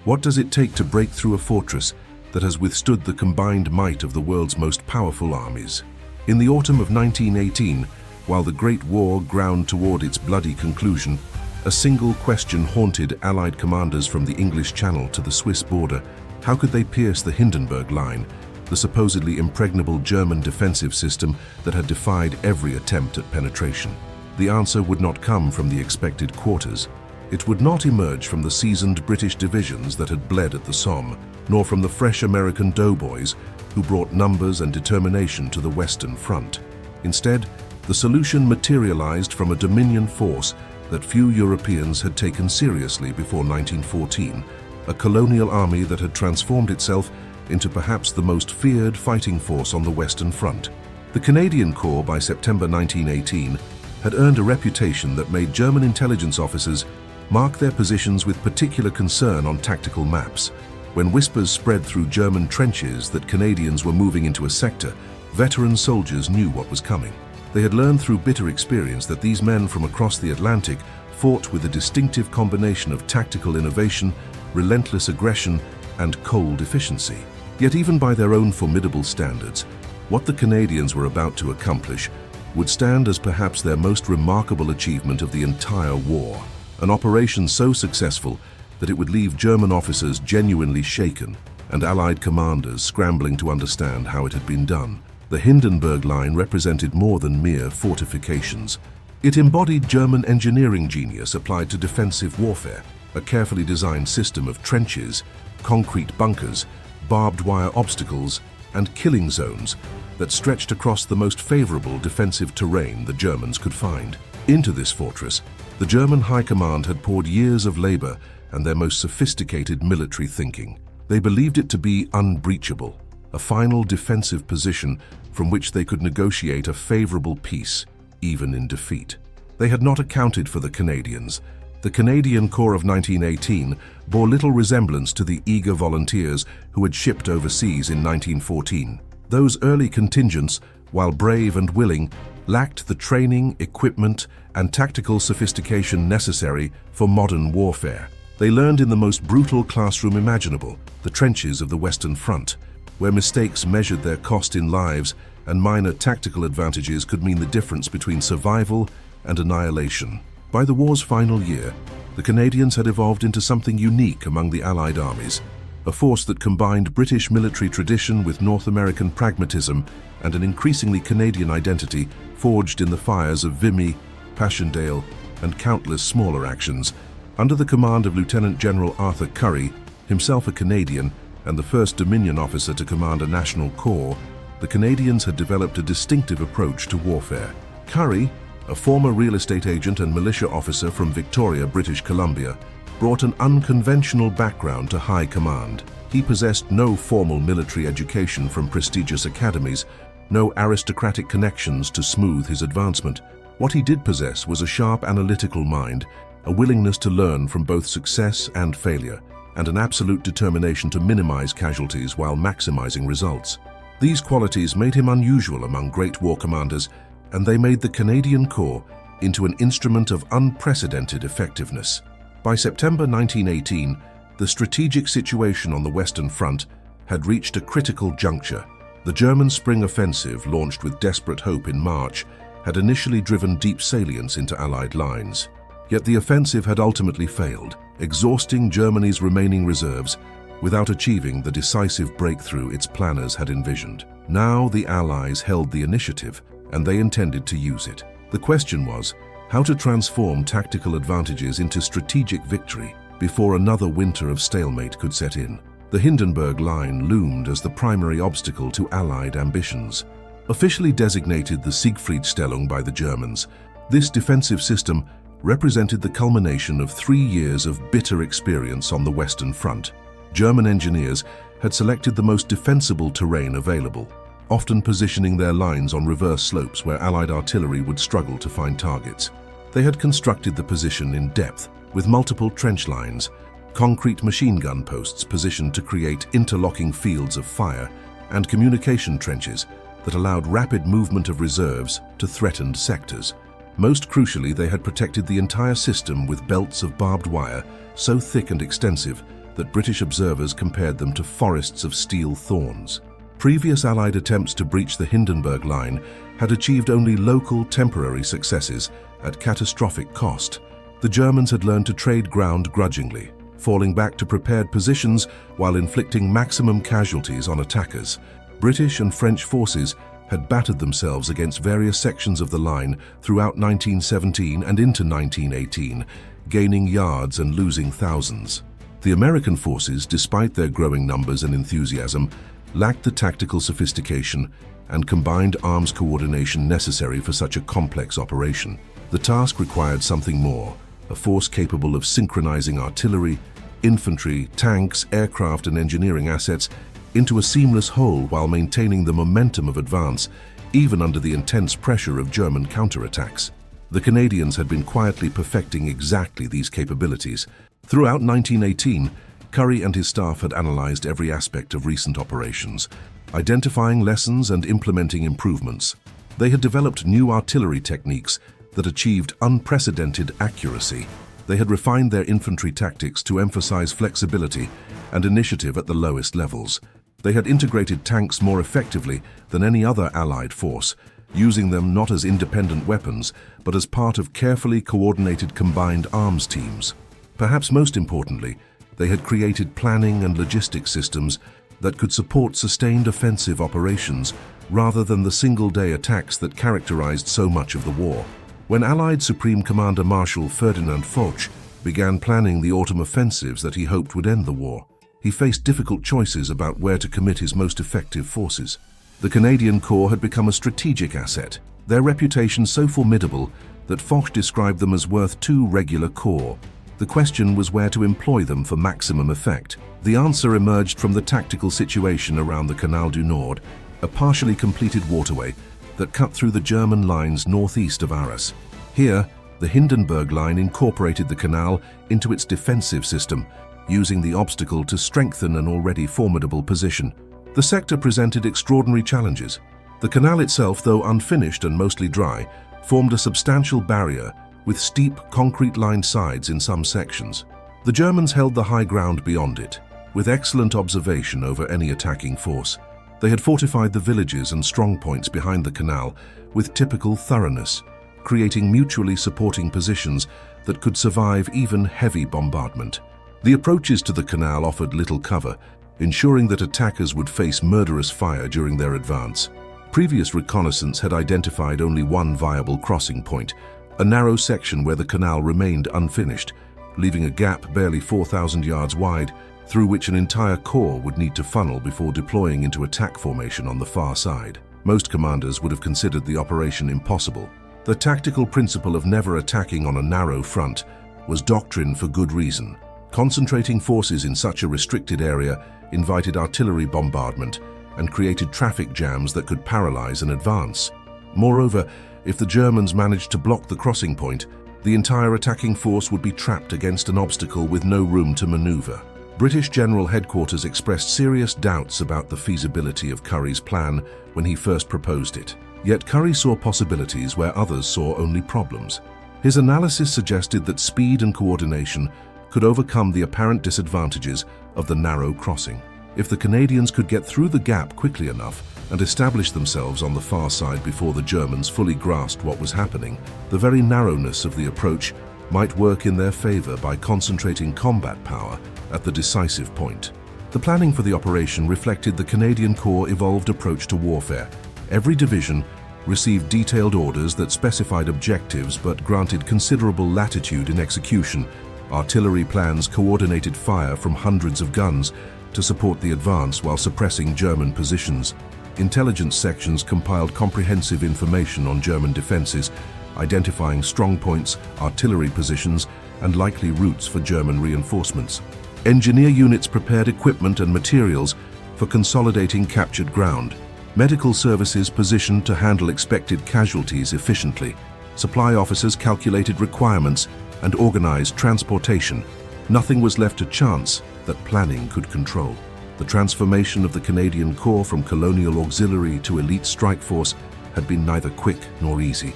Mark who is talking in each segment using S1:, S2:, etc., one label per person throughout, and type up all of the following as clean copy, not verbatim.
S1: What does it take to break through a fortress that has withstood the combined might of the world's most powerful armies? In the autumn of 1918, while the Great War ground toward its bloody conclusion, a single question haunted Allied commanders from the English Channel to the Swiss border. How could they pierce the Hindenburg Line, the supposedly impregnable German defensive system that had defied every attempt at penetration? The answer would not come from the expected quarters. It would not emerge from the seasoned British divisions that had bled at the Somme, nor from the fresh American doughboys who brought numbers and determination to the Western Front. Instead, the solution materialized from a Dominion force that few Europeans had taken seriously before 1914, a colonial army that had transformed itself into perhaps the most feared fighting force on the Western Front. The Canadian Corps, by September 1918, had earned a reputation that made German intelligence officers mark their positions with particular concern on tactical maps. When whispers spread through German trenches that Canadians were moving into a sector, veteran soldiers knew what was coming. They had learned through bitter experience that these men from across the Atlantic fought with a distinctive combination of tactical innovation, relentless aggression, and cold efficiency. Yet even by their own formidable standards, what the Canadians were about to accomplish would stand as perhaps their most remarkable achievement of the entire war. An operation so successful that it would leave German officers genuinely shaken and Allied commanders scrambling to understand how it had been done. The Hindenburg Line represented more than mere fortifications. It embodied German engineering genius applied to defensive warfare, a carefully designed system of trenches, concrete bunkers, barbed wire obstacles, and killing zones that stretched across the most favorable defensive terrain the Germans could find. Into this fortress, the German High Command had poured years of labor and their most sophisticated military thinking. They believed it to be unbreachable, a final defensive position from which they could negotiate a favorable peace, even in defeat. They had not accounted for the Canadians. The Canadian Corps of 1918 bore little resemblance to the eager volunteers who had shipped overseas in 1914. Those early contingents, while brave and willing, lacked the training, equipment, and tactical sophistication necessary for modern warfare. They learned in the most brutal classroom imaginable, the trenches of the Western Front, where mistakes measured their cost in lives and minor tactical advantages could mean the difference between survival and annihilation. By the war's final year, the Canadians had evolved into something unique among the Allied armies, a force that combined British military tradition with North American pragmatism and an increasingly Canadian identity forged in the fires of Vimy, Passchendaele, and countless smaller actions. Under the command of Lieutenant General Arthur Currie, himself a Canadian and the first Dominion officer to command a national corps, the Canadians had developed a distinctive approach to warfare. Currie, a former real estate agent and militia officer from Victoria, British Columbia, brought an unconventional background to high command. He possessed no formal military education from prestigious academies, no aristocratic connections to smooth his advancement. What he did possess was a sharp analytical mind, a willingness to learn from both success and failure, and an absolute determination to minimize casualties while maximizing results. These qualities made him unusual among great war commanders, and they made the Canadian Corps into an instrument of unprecedented effectiveness. By September 1918, the strategic situation on the Western Front had reached a critical juncture. The German spring offensive, launched with desperate hope in March, had initially driven deep salients into Allied lines. Yet the offensive had ultimately failed, exhausting Germany's remaining reserves without achieving the decisive breakthrough its planners had envisioned. Now the Allies held the initiative, and they intended to use it. The question was how to transform tactical advantages into strategic victory before another winter of stalemate could set in. The Hindenburg Line loomed as the primary obstacle to Allied ambitions. Officially designated the Siegfriedstellung by the Germans, this defensive system represented the culmination of 3 years of bitter experience on the Western Front. German engineers had selected the most defensible terrain available, often positioning their lines on reverse slopes where Allied artillery would struggle to find targets. They had constructed the position in depth, with multiple trench lines, concrete machine gun posts positioned to create interlocking fields of fire, and communication trenches that allowed rapid movement of reserves to threatened sectors. Most crucially, they had protected the entire system with belts of barbed wire so thick and extensive that British observers compared them to forests of steel thorns. Previous Allied attempts to breach the Hindenburg Line had achieved only local, temporary successes at catastrophic cost. The Germans had learned to trade ground grudgingly, falling back to prepared positions while inflicting maximum casualties on attackers. British and French forces had battered themselves against various sections of the line throughout 1917 and into 1918, gaining yards and losing thousands. The American forces, despite their growing numbers and enthusiasm, lacked the tactical sophistication and combined arms coordination necessary for such a complex operation. The task required something more, a force capable of synchronizing artillery, infantry, tanks, aircraft, and engineering assets into a seamless whole while maintaining the momentum of advance, even under the intense pressure of German counterattacks. The Canadians had been quietly perfecting exactly these capabilities. Throughout 1918, Currie and his staff had analyzed every aspect of recent operations, identifying lessons and implementing improvements. They had developed new artillery techniques that achieved unprecedented accuracy. They had refined their infantry tactics to emphasize flexibility and initiative at the lowest levels. They had integrated tanks more effectively than any other Allied force, using them not as independent weapons, but as part of carefully coordinated combined arms teams. Perhaps most importantly, they had created planning and logistics systems that could support sustained offensive operations rather than the single-day attacks that characterized so much of the war. When Allied Supreme Commander Marshal Ferdinand Foch began planning the autumn offensives that he hoped would end the war, he faced difficult choices about where to commit his most effective forces. The Canadian Corps had become a strategic asset, their reputation so formidable that Foch described them as worth 2 regular corps. The question was where to employ them for maximum effect. The answer emerged from the tactical situation around the Canal du Nord, a partially completed waterway that cut through the German lines northeast of Arras. Here, the Hindenburg Line incorporated the canal into its defensive system, using the obstacle to strengthen an already formidable position. The sector presented extraordinary challenges. The canal itself, though unfinished and mostly dry, formed a substantial barrier with steep, concrete-lined sides in some sections. The Germans held the high ground beyond it, with excellent observation over any attacking force. They had fortified the villages and strongpoints behind the canal with typical thoroughness, creating mutually supporting positions that could survive even heavy bombardment. The approaches to the canal offered little cover, ensuring that attackers would face murderous fire during their advance. Previous reconnaissance had identified only one viable crossing point, a narrow section where the canal remained unfinished, leaving a gap barely 4,000 yards wide through which an entire corps would need to funnel before deploying into attack formation on the far side. Most commanders would have considered the operation impossible. The tactical principle of never attacking on a narrow front was doctrine for good reason. Concentrating forces in such a restricted area invited artillery bombardment and created traffic jams that could paralyze an advance. Moreover, if the Germans managed to block the crossing point, the entire attacking force would be trapped against an obstacle with no room to maneuver. British General Headquarters expressed serious doubts about the feasibility of Currie's plan when he first proposed it. Yet Currie saw possibilities where others saw only problems. His analysis suggested that speed and coordination could overcome the apparent disadvantages of the narrow crossing. If the Canadians could get through the gap quickly enough and establish themselves on the far side before the Germans fully grasped what was happening, the very narrowness of the approach might work in their favor by concentrating combat power at the decisive point. The planning for the operation reflected the Canadian Corps' evolved approach to warfare. Every division received detailed orders that specified objectives but granted considerable latitude in execution. Artillery plans coordinated fire from hundreds of guns to support the advance while suppressing German positions. Intelligence sections compiled comprehensive information on German defenses, identifying strong points, artillery positions, and likely routes for German reinforcements. Engineer units prepared equipment and materials for consolidating captured ground. Medical services positioned to handle expected casualties efficiently. Supply officers calculated requirements and organized transportation. Nothing was left to chance that planning could control. The transformation of the Canadian Corps from colonial auxiliary to elite strike force had been neither quick nor easy.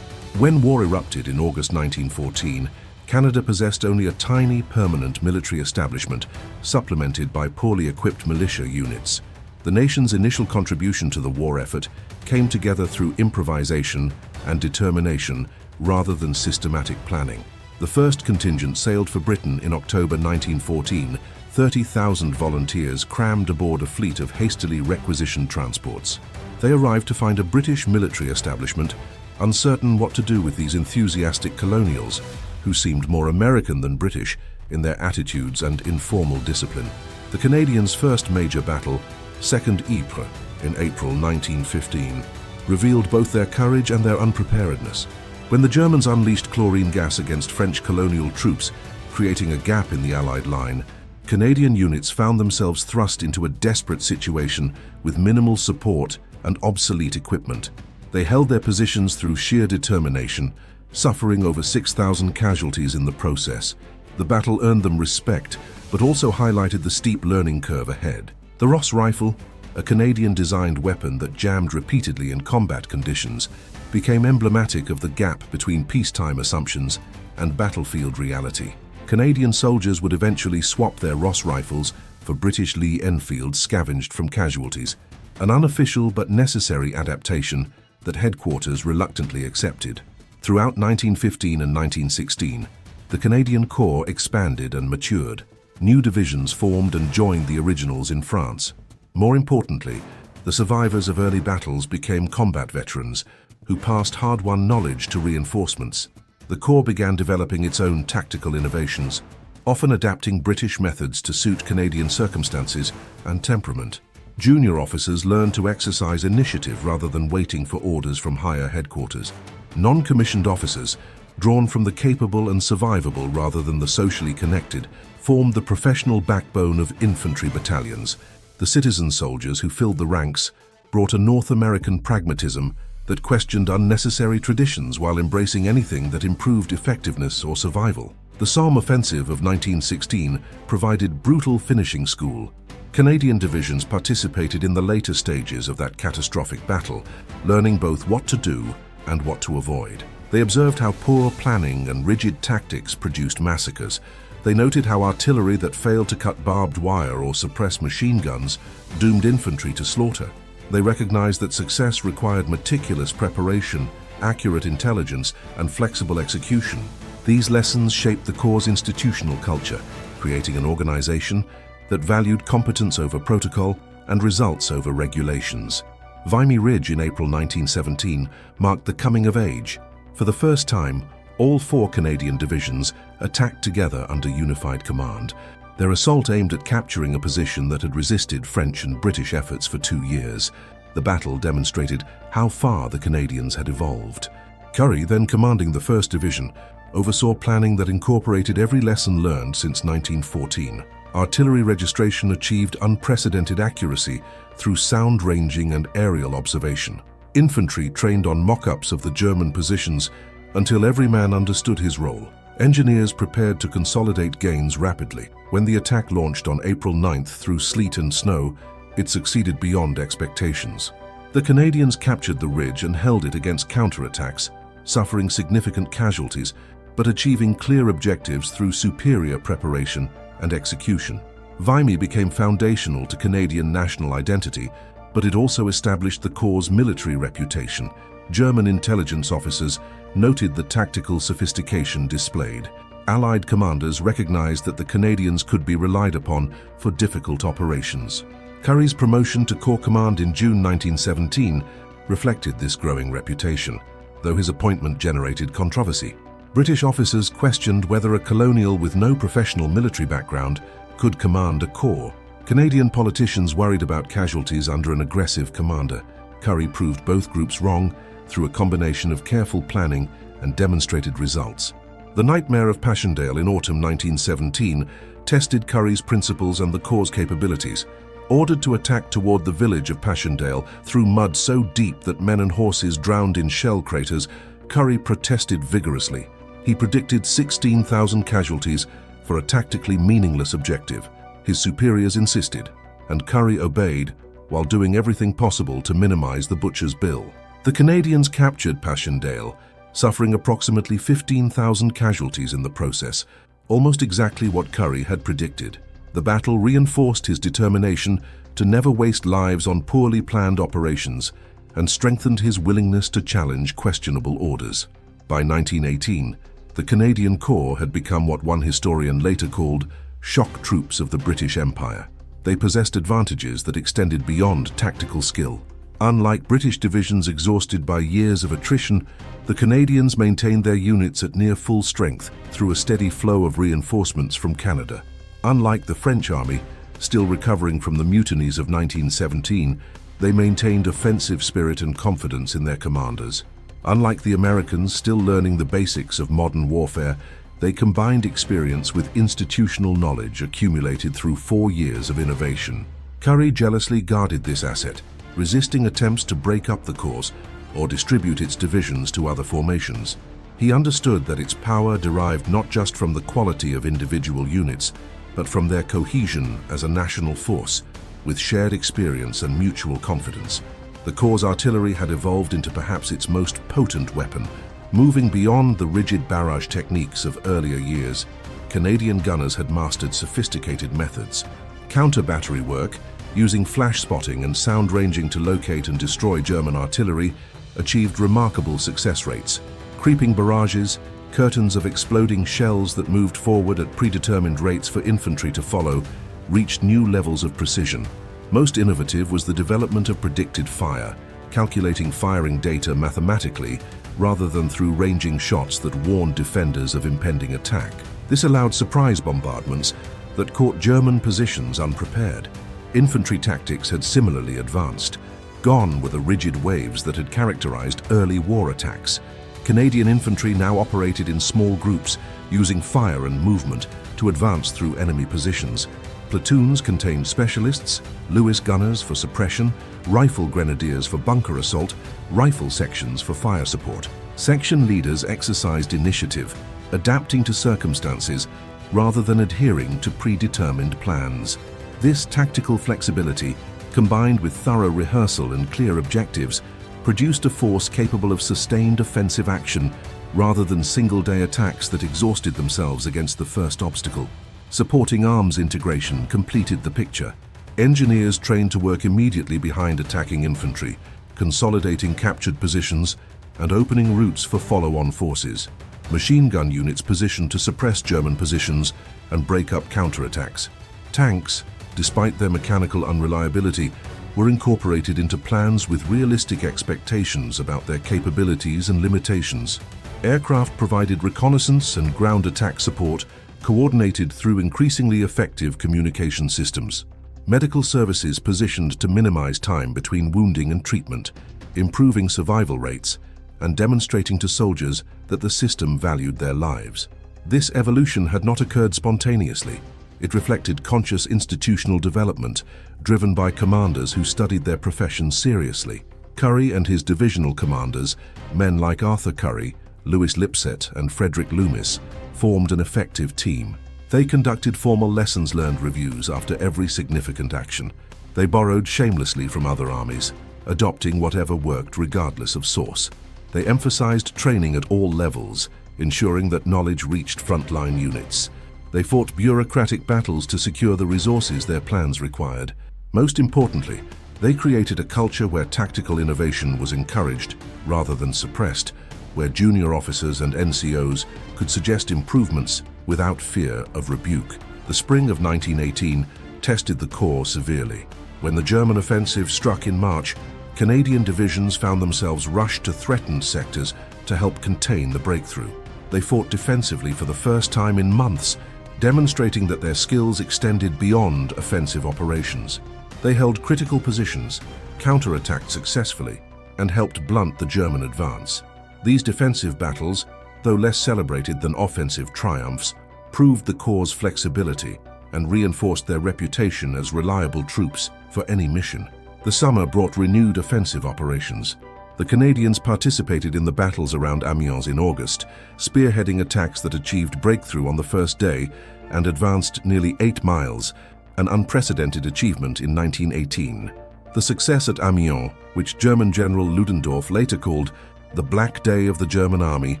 S1: When war erupted in August 1914, Canada possessed only a tiny permanent military establishment, supplemented by poorly equipped militia units. The nation's initial contribution to the war effort came together through improvisation and determination rather than systematic planning. The first contingent sailed for Britain in October 1914. 30,000 volunteers crammed aboard a fleet of hastily requisitioned transports. They arrived to find a British military establishment uncertain what to do with these enthusiastic colonials, who seemed more American than British in their attitudes and informal discipline. The Canadians' first major battle, Second Ypres, in April 1915, revealed both their courage and their unpreparedness. When the Germans unleashed chlorine gas against French colonial troops, creating a gap in the Allied line, Canadian units found themselves thrust into a desperate situation with minimal support and obsolete equipment. They held their positions through sheer determination, suffering over 6,000 casualties in the process. The battle earned them respect, but also highlighted the steep learning curve ahead. The Ross rifle, a Canadian-designed weapon that jammed repeatedly in combat conditions, became emblematic of the gap between peacetime assumptions and battlefield reality. Canadian soldiers would eventually swap their Ross rifles for British Lee-Enfields scavenged from casualties, an unofficial but necessary adaptation that headquarters reluctantly accepted. Throughout 1915 and 1916, the Canadian Corps expanded and matured. New divisions formed and joined the originals in France. More importantly, the survivors of early battles became combat veterans who passed hard-won knowledge to reinforcements. The Corps began developing its own tactical innovations, often adapting British methods to suit Canadian circumstances and temperament. Junior officers learned to exercise initiative rather than waiting for orders from higher headquarters. Non-commissioned officers, drawn from the capable and survivable rather than the socially connected, formed the professional backbone of infantry battalions. The citizen soldiers who filled the ranks brought a North American pragmatism that questioned unnecessary traditions while embracing anything that improved effectiveness or survival. The Somme Offensive of 1916 provided brutal finishing school. Canadian divisions participated in the later stages of that catastrophic battle, learning both what to do and what to avoid. They observed how poor planning and rigid tactics produced massacres. They noted how artillery that failed to cut barbed wire or suppress machine guns doomed infantry to slaughter. They recognized that success required meticulous preparation, accurate intelligence, and flexible execution. These lessons shaped the Corps' institutional culture, creating an organization that valued competence over protocol and results over regulations. Vimy Ridge in April 1917 marked the coming of age. For the first time, all 4 Canadian divisions attacked together under unified command. Their assault aimed at capturing a position that had resisted French and British efforts for 2 years. The battle demonstrated how far the Canadians had evolved. Currie, then commanding the 1st Division, oversaw planning that incorporated every lesson learned since 1914. Artillery registration achieved unprecedented accuracy through sound ranging and aerial observation. Infantry trained on mock-ups of the German positions until every man understood his role. Engineers prepared to consolidate gains rapidly. When the attack launched on April 9th through sleet and snow, it succeeded beyond expectations. The Canadians captured the ridge and held it against counterattacks, suffering significant casualties, but achieving clear objectives through superior preparation and execution. Vimy became foundational to Canadian national identity, but it also established the Corps' military reputation. German intelligence officers noted the tactical sophistication displayed. Allied commanders recognized that the Canadians could be relied upon for difficult operations. Currie's promotion to Corps Command in June 1917 reflected this growing reputation, though his appointment generated controversy. British officers questioned whether a colonial with no professional military background could command a corps. Canadian politicians worried about casualties under an aggressive commander. Currie proved both groups wrong through a combination of careful planning and demonstrated results. The Nightmare of Passchendaele in autumn 1917 tested Currie's principles and the Corps' capabilities. Ordered to attack toward the village of Passchendaele through mud so deep that men and horses drowned in shell craters, Currie protested vigorously. He predicted 16,000 casualties for a tactically meaningless objective. His superiors insisted, and Currie obeyed while doing everything possible to minimize the butcher's bill. The Canadians captured Passchendaele, suffering approximately 15,000 casualties in the process, almost exactly what Curry had predicted. The battle reinforced his determination to never waste lives on poorly planned operations and strengthened his willingness to challenge questionable orders. By 1918, the Canadian Corps had become what one historian later called shock troops of the British Empire. They possessed advantages that extended beyond tactical skill. Unlike British divisions exhausted by years of attrition, the Canadians maintained their units at near full strength through a steady flow of reinforcements from Canada. Unlike the French army, still recovering from the mutinies of 1917, they maintained offensive spirit and confidence in their commanders. Unlike the Americans, still learning the basics of modern warfare, they combined experience with institutional knowledge accumulated through 4 years of innovation. Curry jealously guarded this asset, resisting attempts to break up the corps or distribute its divisions to other formations. He understood that its power derived not just from the quality of individual units, but from their cohesion as a national force, with shared experience and mutual confidence. The Corps' artillery had evolved into perhaps its most potent weapon. Moving beyond the rigid barrage techniques of earlier years, Canadian gunners had mastered sophisticated methods. Counter-battery work, using flash spotting and sound ranging to locate and destroy German artillery, achieved remarkable success rates. Creeping barrages, curtains of exploding shells that moved forward at predetermined rates for infantry to follow, reached new levels of precision. Most innovative was the development of predicted fire, calculating firing data mathematically rather than through ranging shots that warned defenders of impending attack. This allowed surprise bombardments that caught German positions unprepared. Infantry tactics had similarly advanced. Gone were the rigid waves that had characterized early war attacks. Canadian infantry now operated in small groups, using fire and movement to advance through enemy positions. Platoons contained specialists, Lewis gunners for suppression, rifle grenadiers for bunker assault, rifle sections for fire support. Section leaders exercised initiative, adapting to circumstances rather than adhering to predetermined plans. This tactical flexibility, combined with thorough rehearsal and clear objectives, produced a force capable of sustained offensive action rather than single-day attacks that exhausted themselves against the first obstacle. Supporting arms integration completed the picture. Engineers trained to work immediately behind attacking infantry, consolidating captured positions and opening routes for follow-on forces. Machine gun units positioned to suppress German positions and break up counterattacks. Tanks, despite their mechanical unreliability, were incorporated into plans with realistic expectations about their capabilities and limitations. Aircraft provided reconnaissance and ground attack support, coordinated through increasingly effective communication systems. Medical services positioned to minimize time between wounding and treatment, improving survival rates, and demonstrating to soldiers that the system valued their lives. This evolution had not occurred spontaneously. It reflected conscious institutional development, driven by commanders who studied their profession seriously. Curry and his divisional commanders, men like Arthur Curry, Louis Lipset, and Frederick Loomis, formed an effective team. They conducted formal lessons learned reviews after every significant action. They borrowed shamelessly from other armies, adopting whatever worked regardless of source. They emphasized training at all levels, ensuring that knowledge reached frontline units. They fought bureaucratic battles to secure the resources their plans required. Most importantly, they created a culture where tactical innovation was encouraged rather than suppressed, where junior officers and NCOs could suggest improvements without fear of rebuke. The spring of 1918 tested the Corps severely. When the German offensive struck in March, Canadian divisions found themselves rushed to threatened sectors to help contain the breakthrough. They fought defensively for the first time in months, demonstrating that their skills extended beyond offensive operations. They held critical positions, counterattacked successfully, and helped blunt the German advance. These defensive battles, though less celebrated than offensive triumphs, proved the Corps' flexibility and reinforced their reputation as reliable troops for any mission. The summer brought renewed offensive operations. The Canadians participated in the battles around Amiens in August, spearheading attacks that achieved breakthrough on the first day and advanced nearly 8 miles, an unprecedented achievement in 1918. The success at Amiens, which German General Ludendorff later called The Black Day of the German Army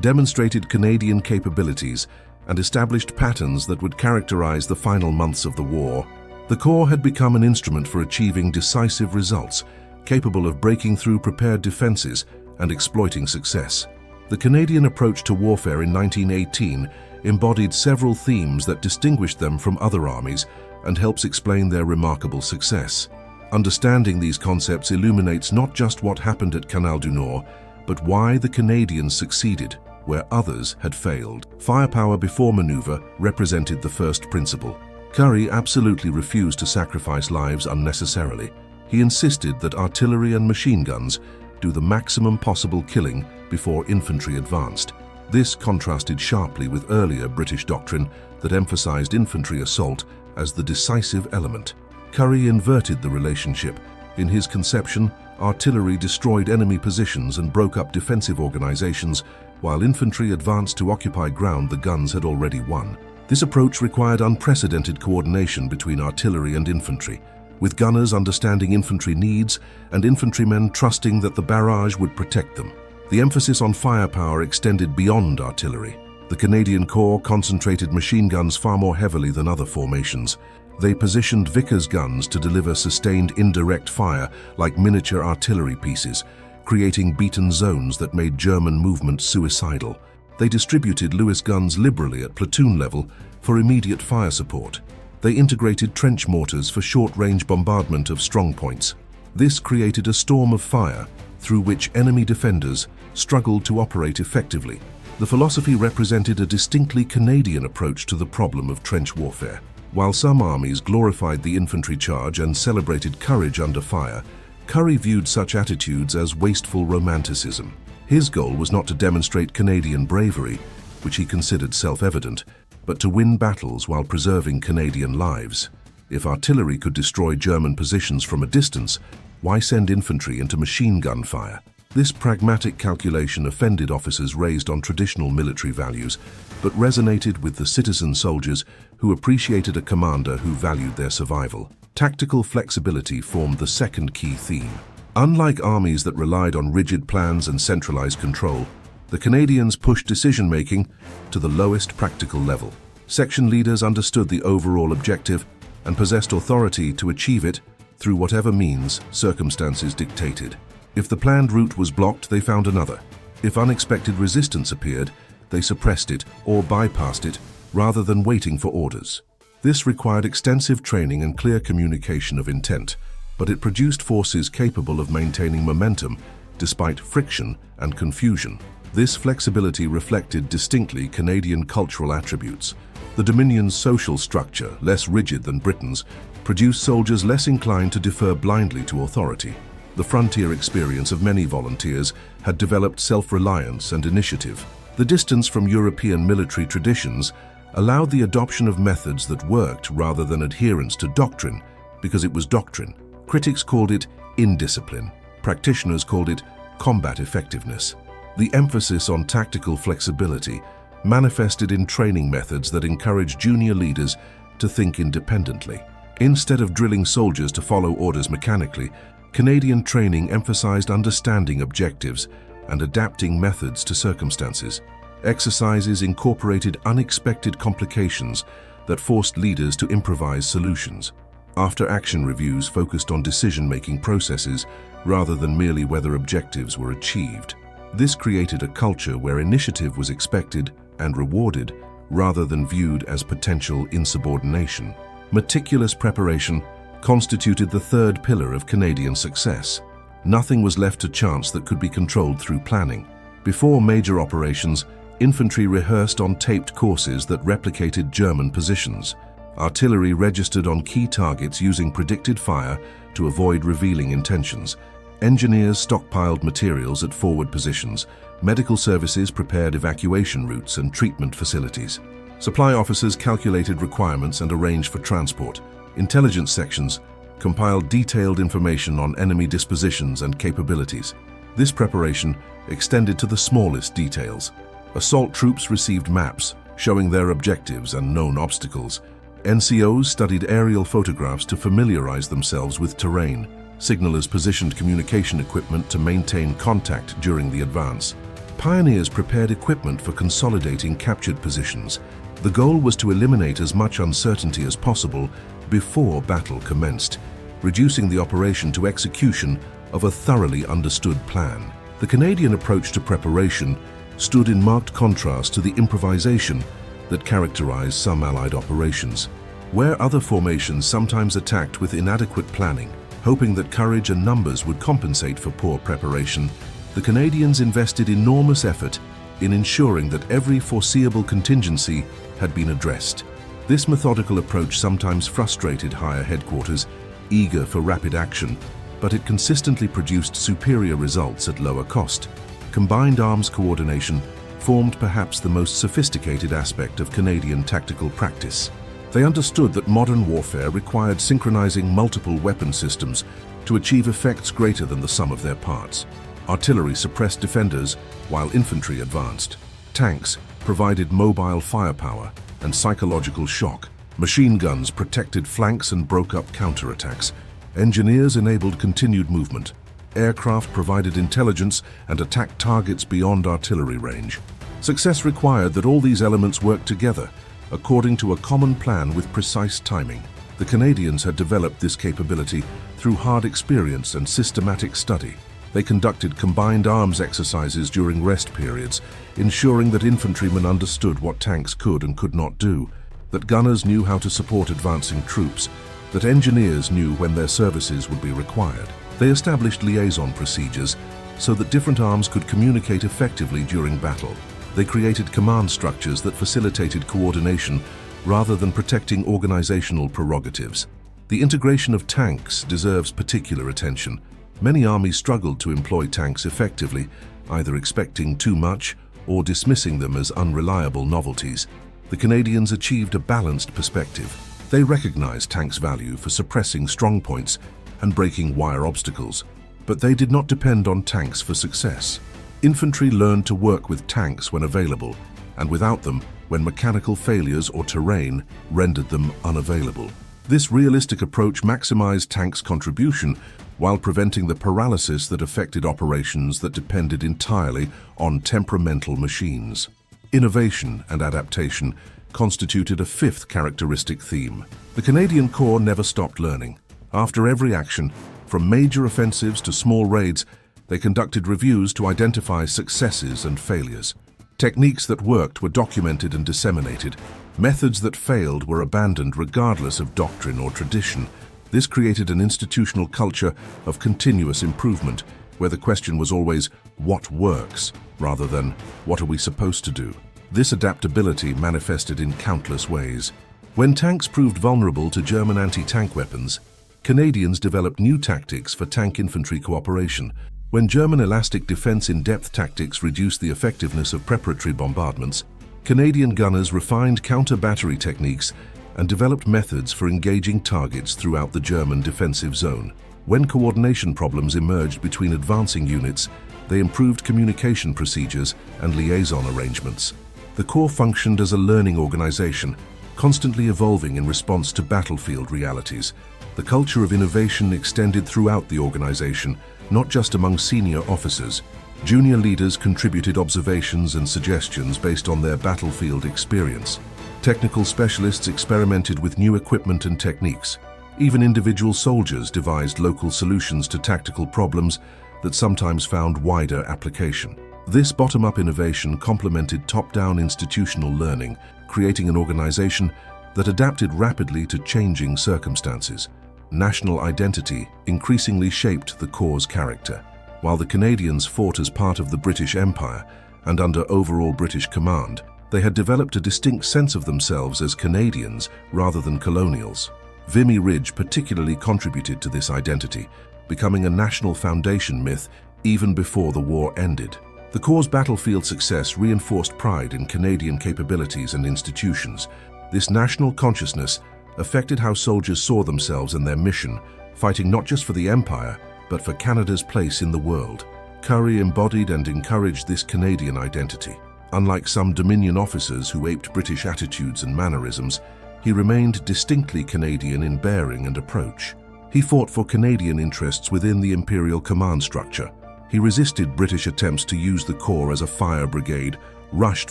S1: demonstrated Canadian capabilities and established patterns that would characterize the final months of the war. The Corps had become an instrument for achieving decisive results, capable of breaking through prepared defenses and exploiting success. The Canadian approach to warfare in 1918 embodied several themes that distinguished them from other armies and helps explain their remarkable success. Understanding these concepts illuminates not just what happened at Canal du Nord, but why the Canadians succeeded where others had failed. Firepower before maneuver represented the first principle. Currie absolutely refused to sacrifice lives unnecessarily. He insisted that artillery and machine guns do the maximum possible killing before infantry advanced. This contrasted sharply with earlier British doctrine that emphasized infantry assault as the decisive element. Currie inverted the relationship. In his conception, artillery destroyed enemy positions and broke up defensive organizations, while infantry advanced to occupy ground the guns had already won. This approach required unprecedented coordination between artillery and infantry, with gunners understanding infantry needs and infantrymen trusting that the barrage would protect them. The emphasis on firepower extended beyond artillery. The Canadian Corps concentrated machine guns far more heavily than other formations. They positioned Vickers guns to deliver sustained indirect fire like miniature artillery pieces, creating beaten zones that made German movement suicidal. They distributed Lewis guns liberally at platoon level for immediate fire support. They integrated trench mortars for short-range bombardment of strongpoints. This created a storm of fire through which enemy defenders struggled to operate effectively. The philosophy represented a distinctly Canadian approach to the problem of trench warfare. While some armies glorified the infantry charge and celebrated courage under fire, Currie viewed such attitudes as wasteful romanticism. His goal was not to demonstrate Canadian bravery, which he considered self-evident, but to win battles while preserving Canadian lives. If artillery could destroy German positions from a distance, why send infantry into machine gun fire? This pragmatic calculation offended officers raised on traditional military values, but resonated with the citizen soldiers who appreciated a commander who valued their survival. Tactical flexibility formed the second key theme. Unlike armies that relied on rigid plans and centralized control, the Canadians pushed decision-making to the lowest practical level. Section leaders understood the overall objective and possessed authority to achieve it through whatever means circumstances dictated. If the planned route was blocked, they found another. If unexpected resistance appeared, they suppressed it or bypassed it rather than waiting for orders. This required extensive training and clear communication of intent, but it produced forces capable of maintaining momentum despite friction and confusion. This flexibility reflected distinctly Canadian cultural attributes. The Dominion's social structure, less rigid than Britain's, produced soldiers less inclined to defer blindly to authority. The frontier experience of many volunteers had developed self-reliance and initiative. The distance from European military traditions allowed the adoption of methods that worked rather than adherence to doctrine, because it was doctrine. Critics called it indiscipline. Practitioners called it combat effectiveness. The emphasis on tactical flexibility manifested in training methods that encouraged junior leaders to think independently. Instead of drilling soldiers to follow orders mechanically, Canadian training emphasized understanding objectives and adapting methods to circumstances. Exercises incorporated unexpected complications that forced leaders to improvise solutions. After-action reviews focused on decision-making processes rather than merely whether objectives were achieved. This created a culture where initiative was expected and rewarded rather than viewed as potential insubordination. Meticulous preparation constituted the third pillar of Canadian success. Nothing was left to chance that could be controlled through planning. Before major operations, infantry rehearsed on taped courses that replicated German positions. Artillery registered on key targets using predicted fire to avoid revealing intentions. Engineers stockpiled materials at forward positions. Medical services prepared evacuation routes and treatment facilities. Supply officers calculated requirements and arranged for transport. Intelligence sections compiled detailed information on enemy dispositions and capabilities. This preparation extended to the smallest details. Assault troops received maps showing their objectives and known obstacles. NCOs studied aerial photographs to familiarize themselves with terrain. Signalers positioned communication equipment to maintain contact during the advance. Pioneers prepared equipment for consolidating captured positions. The goal was to eliminate as much uncertainty as possible before battle commenced, reducing the operation to execution of a thoroughly understood plan. The Canadian approach to preparation stood in marked contrast to the improvisation that characterized some Allied operations. Where other formations sometimes attacked with inadequate planning, hoping that courage and numbers would compensate for poor preparation, the Canadians invested enormous effort in ensuring that every foreseeable contingency had been addressed. This methodical approach sometimes frustrated higher headquarters, eager for rapid action, but it consistently produced superior results at lower cost. Combined arms coordination formed perhaps the most sophisticated aspect of Canadian tactical practice. They understood that modern warfare required synchronizing multiple weapon systems to achieve effects greater than the sum of their parts. Artillery suppressed defenders while infantry advanced. Tanks provided mobile firepower and psychological shock. Machine guns protected flanks and broke up counterattacks. Engineers enabled continued movement. Aircraft provided intelligence and attacked targets beyond artillery range. Success required that all these elements work together, according to a common plan with precise timing. The Canadians had developed this capability through hard experience and systematic study. They conducted combined arms exercises during rest periods, ensuring that infantrymen understood what tanks could and could not do, that gunners knew how to support advancing troops, that engineers knew when their services would be required. They established liaison procedures so that different arms could communicate effectively during battle. They created command structures that facilitated coordination rather than protecting organizational prerogatives. The integration of tanks deserves particular attention. Many armies struggled to employ tanks effectively, either expecting too much or dismissing them as unreliable novelties. The Canadians achieved a balanced perspective. They recognized tanks' value for suppressing strong points and breaking wire obstacles, but they did not depend on tanks for success. Infantry learned to work with tanks when available, and without them when mechanical failures or terrain rendered them unavailable. This realistic approach maximized tanks' contribution while preventing the paralysis that affected operations that depended entirely on temperamental machines. Innovation and adaptation constituted a fifth characteristic theme. The Canadian Corps never stopped learning. After every action, from major offensives to small raids, they conducted reviews to identify successes and failures. Techniques that worked were documented and disseminated. Methods that failed were abandoned regardless of doctrine or tradition. This created an institutional culture of continuous improvement, where the question was always, what works, rather than, what are we supposed to do? This adaptability manifested in countless ways. When tanks proved vulnerable to German anti-tank weapons, Canadians developed new tactics for tank infantry cooperation. When German elastic defense in-depth tactics reduced the effectiveness of preparatory bombardments, Canadian gunners refined counter-battery techniques and developed methods for engaging targets throughout the German defensive zone. When coordination problems emerged between advancing units, they improved communication procedures and liaison arrangements. The Corps functioned as a learning organization, constantly evolving in response to battlefield realities. The culture of innovation extended throughout the organization, not just among senior officers. Junior leaders contributed observations and suggestions based on their battlefield experience. Technical specialists experimented with new equipment and techniques. Even individual soldiers devised local solutions to tactical problems that sometimes found wider application. This bottom-up innovation complemented top-down institutional learning, creating an organization that adapted rapidly to changing circumstances. National identity increasingly shaped the Corps' character. While the Canadians fought as part of the British Empire and under overall British command, they had developed a distinct sense of themselves as Canadians rather than colonials. Vimy Ridge particularly contributed to this identity, becoming a national foundation myth even before the war ended. The Corps' battlefield success reinforced pride in Canadian capabilities and institutions. This national consciousness affected how soldiers saw themselves and their mission, fighting not just for the Empire, but for Canada's place in the world. Currie embodied and encouraged this Canadian identity. Unlike some Dominion officers who aped British attitudes and mannerisms, he remained distinctly Canadian in bearing and approach. He fought for Canadian interests within the Imperial command structure. He resisted British attempts to use the Corps as a fire brigade, rushed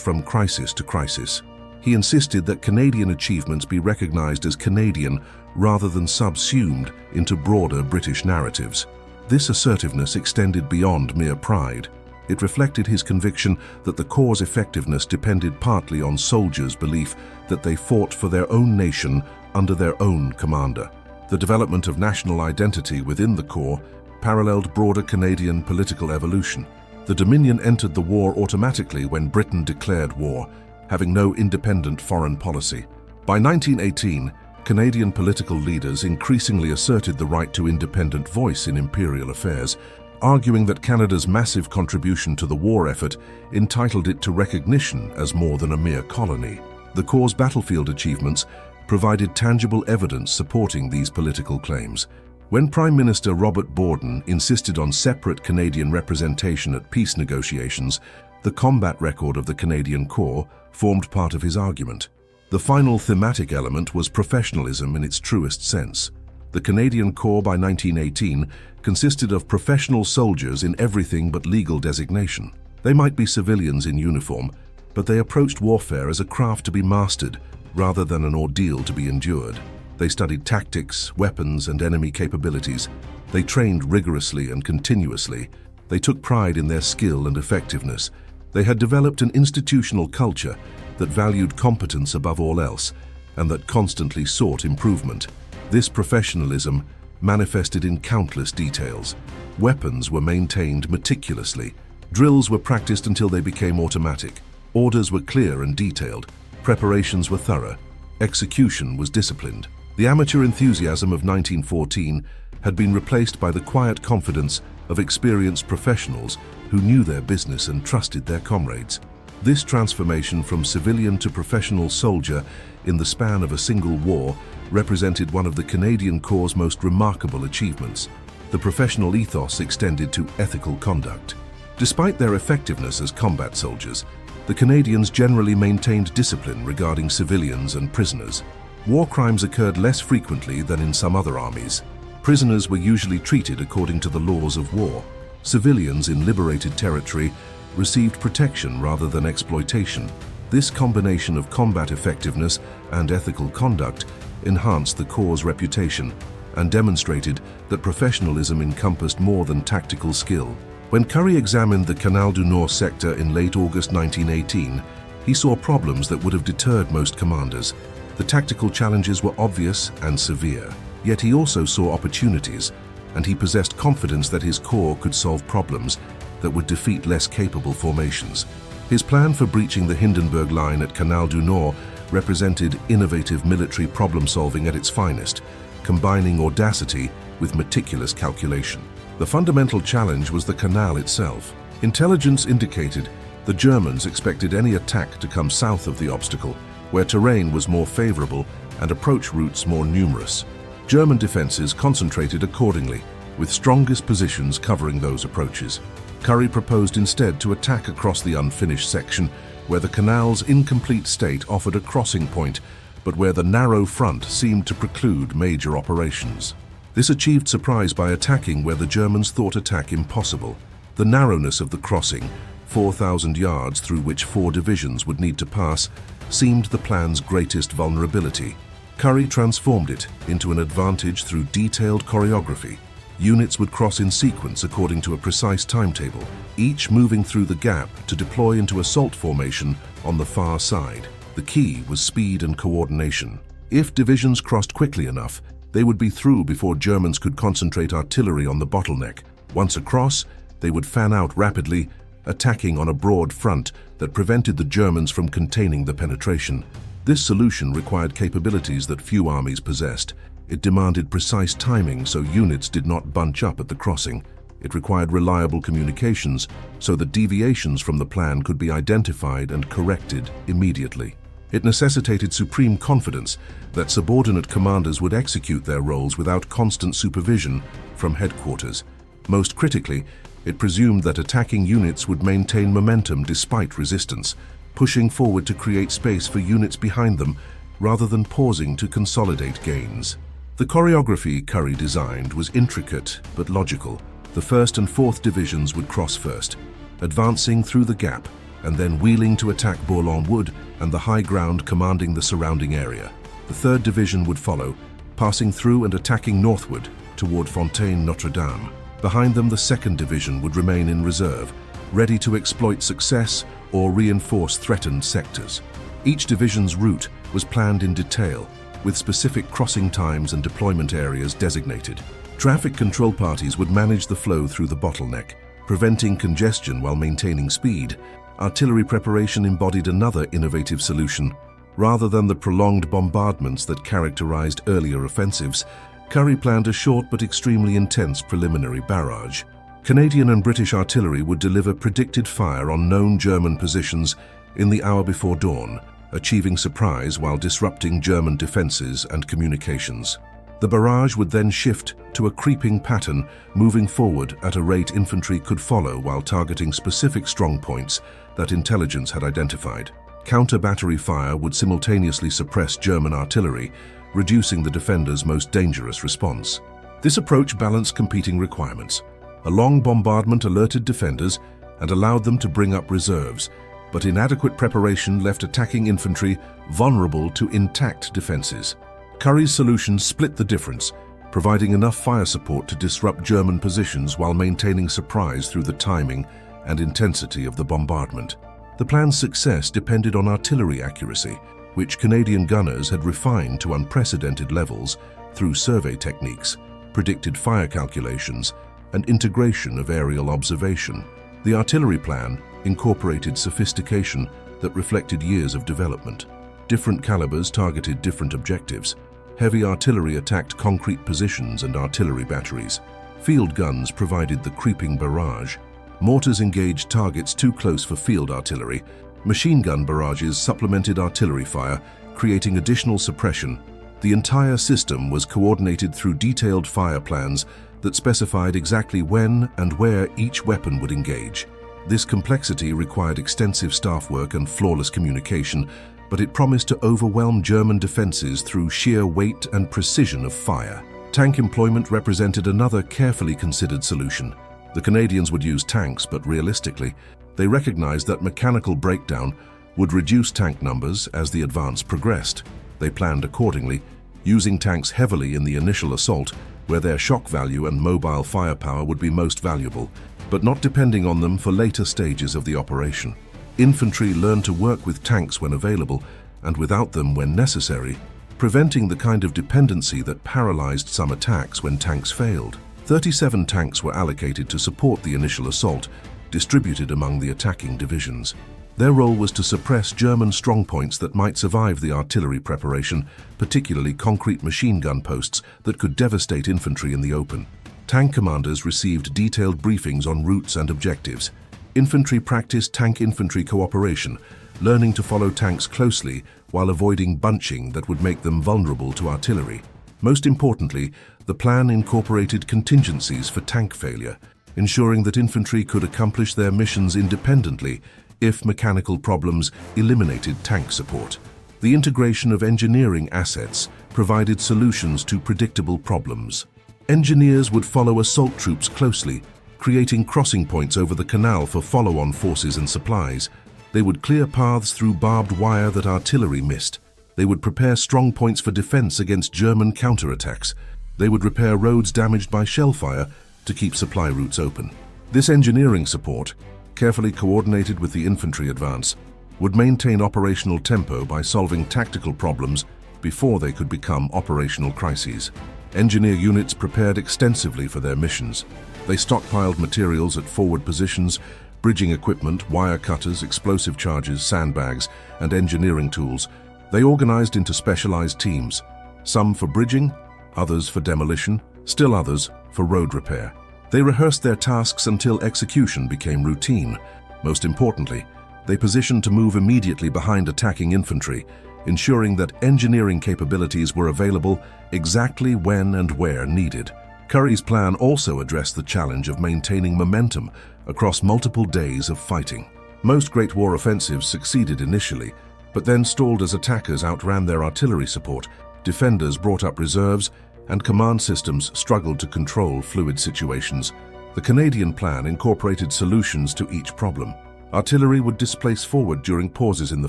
S1: from crisis to crisis. He insisted that Canadian achievements be recognized as Canadian rather than subsumed into broader British narratives. This assertiveness extended beyond mere pride. It reflected his conviction that the Corps' effectiveness depended partly on soldiers' belief that they fought for their own nation under their own commander. The development of national identity within the Corps paralleled broader Canadian political evolution. The Dominion entered the war automatically when Britain declared war, having no independent foreign policy. By 1918, Canadian political leaders increasingly asserted the right to independent voice in imperial affairs, arguing that Canada's massive contribution to the war effort entitled it to recognition as more than a mere colony. The Corps' battlefield achievements provided tangible evidence supporting these political claims. When Prime Minister Robert Borden insisted on separate Canadian representation at peace negotiations, the combat record of the Canadian Corps formed part of his argument. The final thematic element was professionalism in its truest sense. The Canadian Corps by 1918 consisted of professional soldiers in everything but legal designation. They might be civilians in uniform, but they approached warfare as a craft to be mastered rather than an ordeal to be endured. They studied tactics, weapons, and enemy capabilities. They trained rigorously and continuously. They took pride in their skill and effectiveness. They had developed an institutional culture that valued competence above all else and that constantly sought improvement. This professionalism manifested in countless details. Weapons were maintained meticulously. Drills were practiced until they became automatic. Orders were clear and detailed. Preparations were thorough. Execution was disciplined. The amateur enthusiasm of 1914 had been replaced by the quiet confidence of experienced professionals who knew their business and trusted their comrades. This transformation from civilian to professional soldier in the span of a single war represented one of the Canadian Corps' most remarkable achievements. The professional ethos extended to ethical conduct. Despite their effectiveness as combat soldiers, the Canadians generally maintained discipline regarding civilians and prisoners. War crimes occurred less frequently than in some other armies. Prisoners were usually treated according to the laws of war. Civilians in liberated territory received protection rather than exploitation. This combination of combat effectiveness and ethical conduct enhanced the Corps' reputation and demonstrated that professionalism encompassed more than tactical skill. When Currie examined the Canal du Nord sector in late August 1918, he saw problems that would have deterred most commanders. The tactical challenges were obvious and severe, yet he also saw opportunities, and he possessed confidence that his Corps could solve problems that would defeat less capable formations. His plan for breaching the Hindenburg Line at Canal du Nord represented innovative military problem-solving at its finest, combining audacity with meticulous calculation. The fundamental challenge was the canal itself. Intelligence indicated the Germans expected any attack to come south of the obstacle, where terrain was more favorable and approach routes more numerous. German defenses concentrated accordingly, with strongest positions covering those approaches. Currie proposed instead to attack across the unfinished section, where the canal's incomplete state offered a crossing point, but where the narrow front seemed to preclude major operations. This achieved surprise by attacking where the Germans thought attack impossible. The narrowness of the crossing, 4,000 yards through which 4 divisions would need to pass, seemed the plan's greatest vulnerability. Currie transformed it into an advantage through detailed choreography. Units would cross in sequence according to a precise timetable, each moving through the gap to deploy into assault formation on the far side. The key was speed and coordination. If divisions crossed quickly enough, they would be through before Germans could concentrate artillery on the bottleneck. Once across, they would fan out rapidly, attacking on a broad front that prevented the Germans from containing the penetration. This solution required capabilities that few armies possessed. It demanded precise timing so units did not bunch up at the crossing. It required reliable communications so that deviations from the plan could be identified and corrected immediately. It necessitated supreme confidence that subordinate commanders would execute their roles without constant supervision from headquarters. Most critically, it presumed that attacking units would maintain momentum despite resistance, pushing forward to create space for units behind them rather than pausing to consolidate gains. The choreography Currie designed was intricate but logical. The 1st and 4th Divisions would cross first, advancing through the gap and then wheeling to attack Bourlon Wood and the high ground commanding the surrounding area. The 3rd Division would follow, passing through and attacking northward toward Fontaine-Notre-Dame. Behind them, the 2nd Division would remain in reserve, ready to exploit success or reinforce threatened sectors. Each division's route was planned in detail, with specific crossing times and deployment areas designated. Traffic control parties would manage the flow through the bottleneck, preventing congestion while maintaining speed. Artillery preparation embodied another innovative solution. Rather than the prolonged bombardments that characterized earlier offensives, Currie planned a short but extremely intense preliminary barrage. Canadian and British artillery would deliver predicted fire on known German positions in the hour before dawn, achieving surprise while disrupting German defenses and communications. The barrage would then shift to a creeping pattern, moving forward at a rate infantry could follow while targeting specific strongpoints that intelligence had identified. Counter-battery fire would simultaneously suppress German artillery, reducing the defenders' most dangerous response. This approach balanced competing requirements. A long bombardment alerted defenders and allowed them to bring up reserves, but inadequate preparation left attacking infantry vulnerable to intact defenses. Currie's solution split the difference, providing enough fire support to disrupt German positions while maintaining surprise through the timing and intensity of the bombardment. The plan's success depended on artillery accuracy, which Canadian gunners had refined to unprecedented levels through survey techniques, predicted fire calculations, and integration of aerial observation. The artillery plan incorporated sophistication that reflected years of development. Different calibers targeted different objectives. Heavy artillery attacked concrete positions and artillery batteries. Field guns provided the creeping barrage. Mortars engaged targets too close for field artillery. Machine gun barrages supplemented artillery fire, creating additional suppression. The entire system was coordinated through detailed fire plans that specified exactly when and where each weapon would engage. This complexity required extensive staff work and flawless communication, but it promised to overwhelm German defenses through sheer weight and precision of fire. Tank employment represented another carefully considered solution. The Canadians would use tanks, but realistically, they recognized that mechanical breakdown would reduce tank numbers as the advance progressed. They planned accordingly, using tanks heavily in the initial assault, where their shock value and mobile firepower would be most valuable, but not depending on them for later stages of the operation. Infantry learned to work with tanks when available, and without them when necessary, preventing the kind of dependency that paralyzed some attacks when tanks failed. 37 tanks were allocated to support the initial assault, distributed among the attacking divisions. Their role was to suppress German strongpoints that might survive the artillery preparation, particularly concrete machine gun posts that could devastate infantry in the open. Tank commanders received detailed briefings on routes and objectives. Infantry practiced tank-infantry cooperation, learning to follow tanks closely while avoiding bunching that would make them vulnerable to artillery. Most importantly, the plan incorporated contingencies for tank failure, ensuring that infantry could accomplish their missions independently if mechanical problems eliminated tank support. The integration of engineering assets provided solutions to predictable problems. Engineers would follow assault troops closely, creating crossing points over the canal for follow-on forces and supplies. They would clear paths through barbed wire that artillery missed. They would prepare strong points for defense against German counterattacks. They would repair roads damaged by shell fire to keep supply routes open. This engineering support, carefully coordinated with the infantry advance, would maintain operational tempo by solving tactical problems before they could become operational crises. Engineer units prepared extensively for their missions. They stockpiled materials at forward positions, bridging equipment, wire cutters, explosive charges, sandbags, and engineering tools. They organized into specialized teams, some for bridging, others for demolition, still others for road repair. They rehearsed their tasks until execution became routine. Most importantly, they positioned to move immediately behind attacking infantry, ensuring that engineering capabilities were available exactly when and where needed. Currie's plan also addressed the challenge of maintaining momentum across multiple days of fighting. Most Great War offensives succeeded initially, but then stalled as attackers outran their artillery support, defenders brought up reserves, and command systems struggled to control fluid situations. The Canadian plan incorporated solutions to each problem. Artillery would displace forward during pauses in the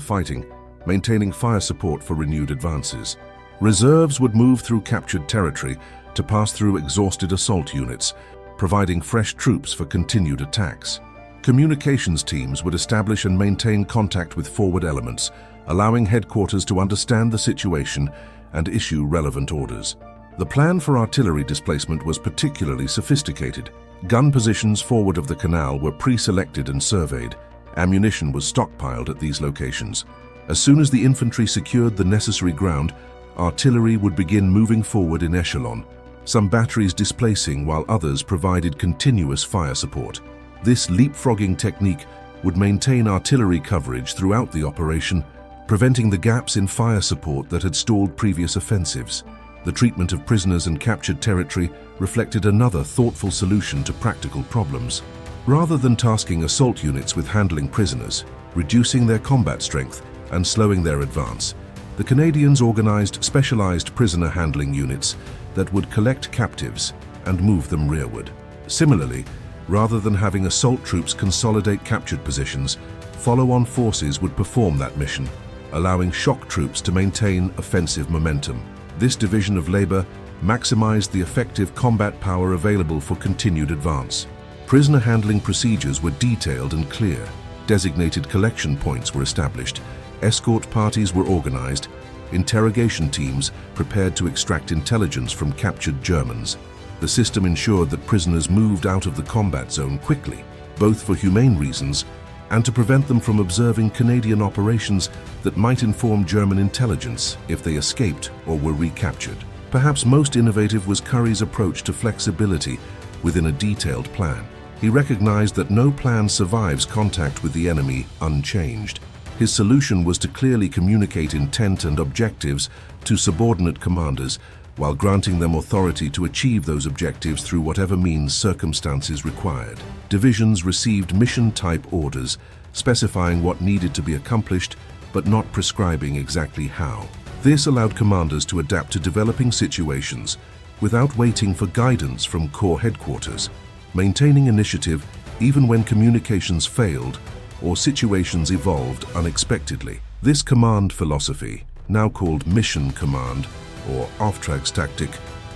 S1: fighting, maintaining fire support for renewed advances. Reserves would move through captured territory to pass through exhausted assault units, providing fresh troops for continued attacks. Communications teams would establish and maintain contact with forward elements, allowing headquarters to understand the situation and issue relevant orders. The plan for artillery displacement was particularly sophisticated. Gun positions forward of the canal were pre-selected and surveyed. Ammunition was stockpiled at these locations. As soon as the infantry secured the necessary ground, artillery would begin moving forward in echelon, some batteries displacing while others provided continuous fire support. This leapfrogging technique would maintain artillery coverage throughout the operation, preventing the gaps in fire support that had stalled previous offensives. The treatment of prisoners and captured territory reflected another thoughtful solution to practical problems. Rather than tasking assault units with handling prisoners, reducing their combat strength, and slowing their advance, the Canadians organized specialized prisoner handling units that would collect captives and move them rearward. Similarly, rather than having assault troops consolidate captured positions, follow-on forces would perform that mission, allowing shock troops to maintain offensive momentum. This division of labor maximized the effective combat power available for continued advance. Prisoner handling procedures were detailed and clear. Designated collection points were established. Escort parties were organized. Interrogation teams prepared to extract intelligence from captured Germans. The system ensured that prisoners moved out of the combat zone quickly, both for humane reasons and to prevent them from observing Canadian operations that might inform German intelligence if they escaped or were recaptured. Perhaps most innovative was Currie's approach to flexibility within a detailed plan. He recognized that no plan survives contact with the enemy unchanged. His solution was to clearly communicate intent and objectives to subordinate commanders, while granting them authority to achieve those objectives through whatever means circumstances required. Divisions received mission-type orders, specifying what needed to be accomplished, but not prescribing exactly how. This allowed commanders to adapt to developing situations without waiting for guidance from Corps headquarters, maintaining initiative even when communications failed or situations evolved unexpectedly. This command philosophy, now called mission command, or off-tracks tactic,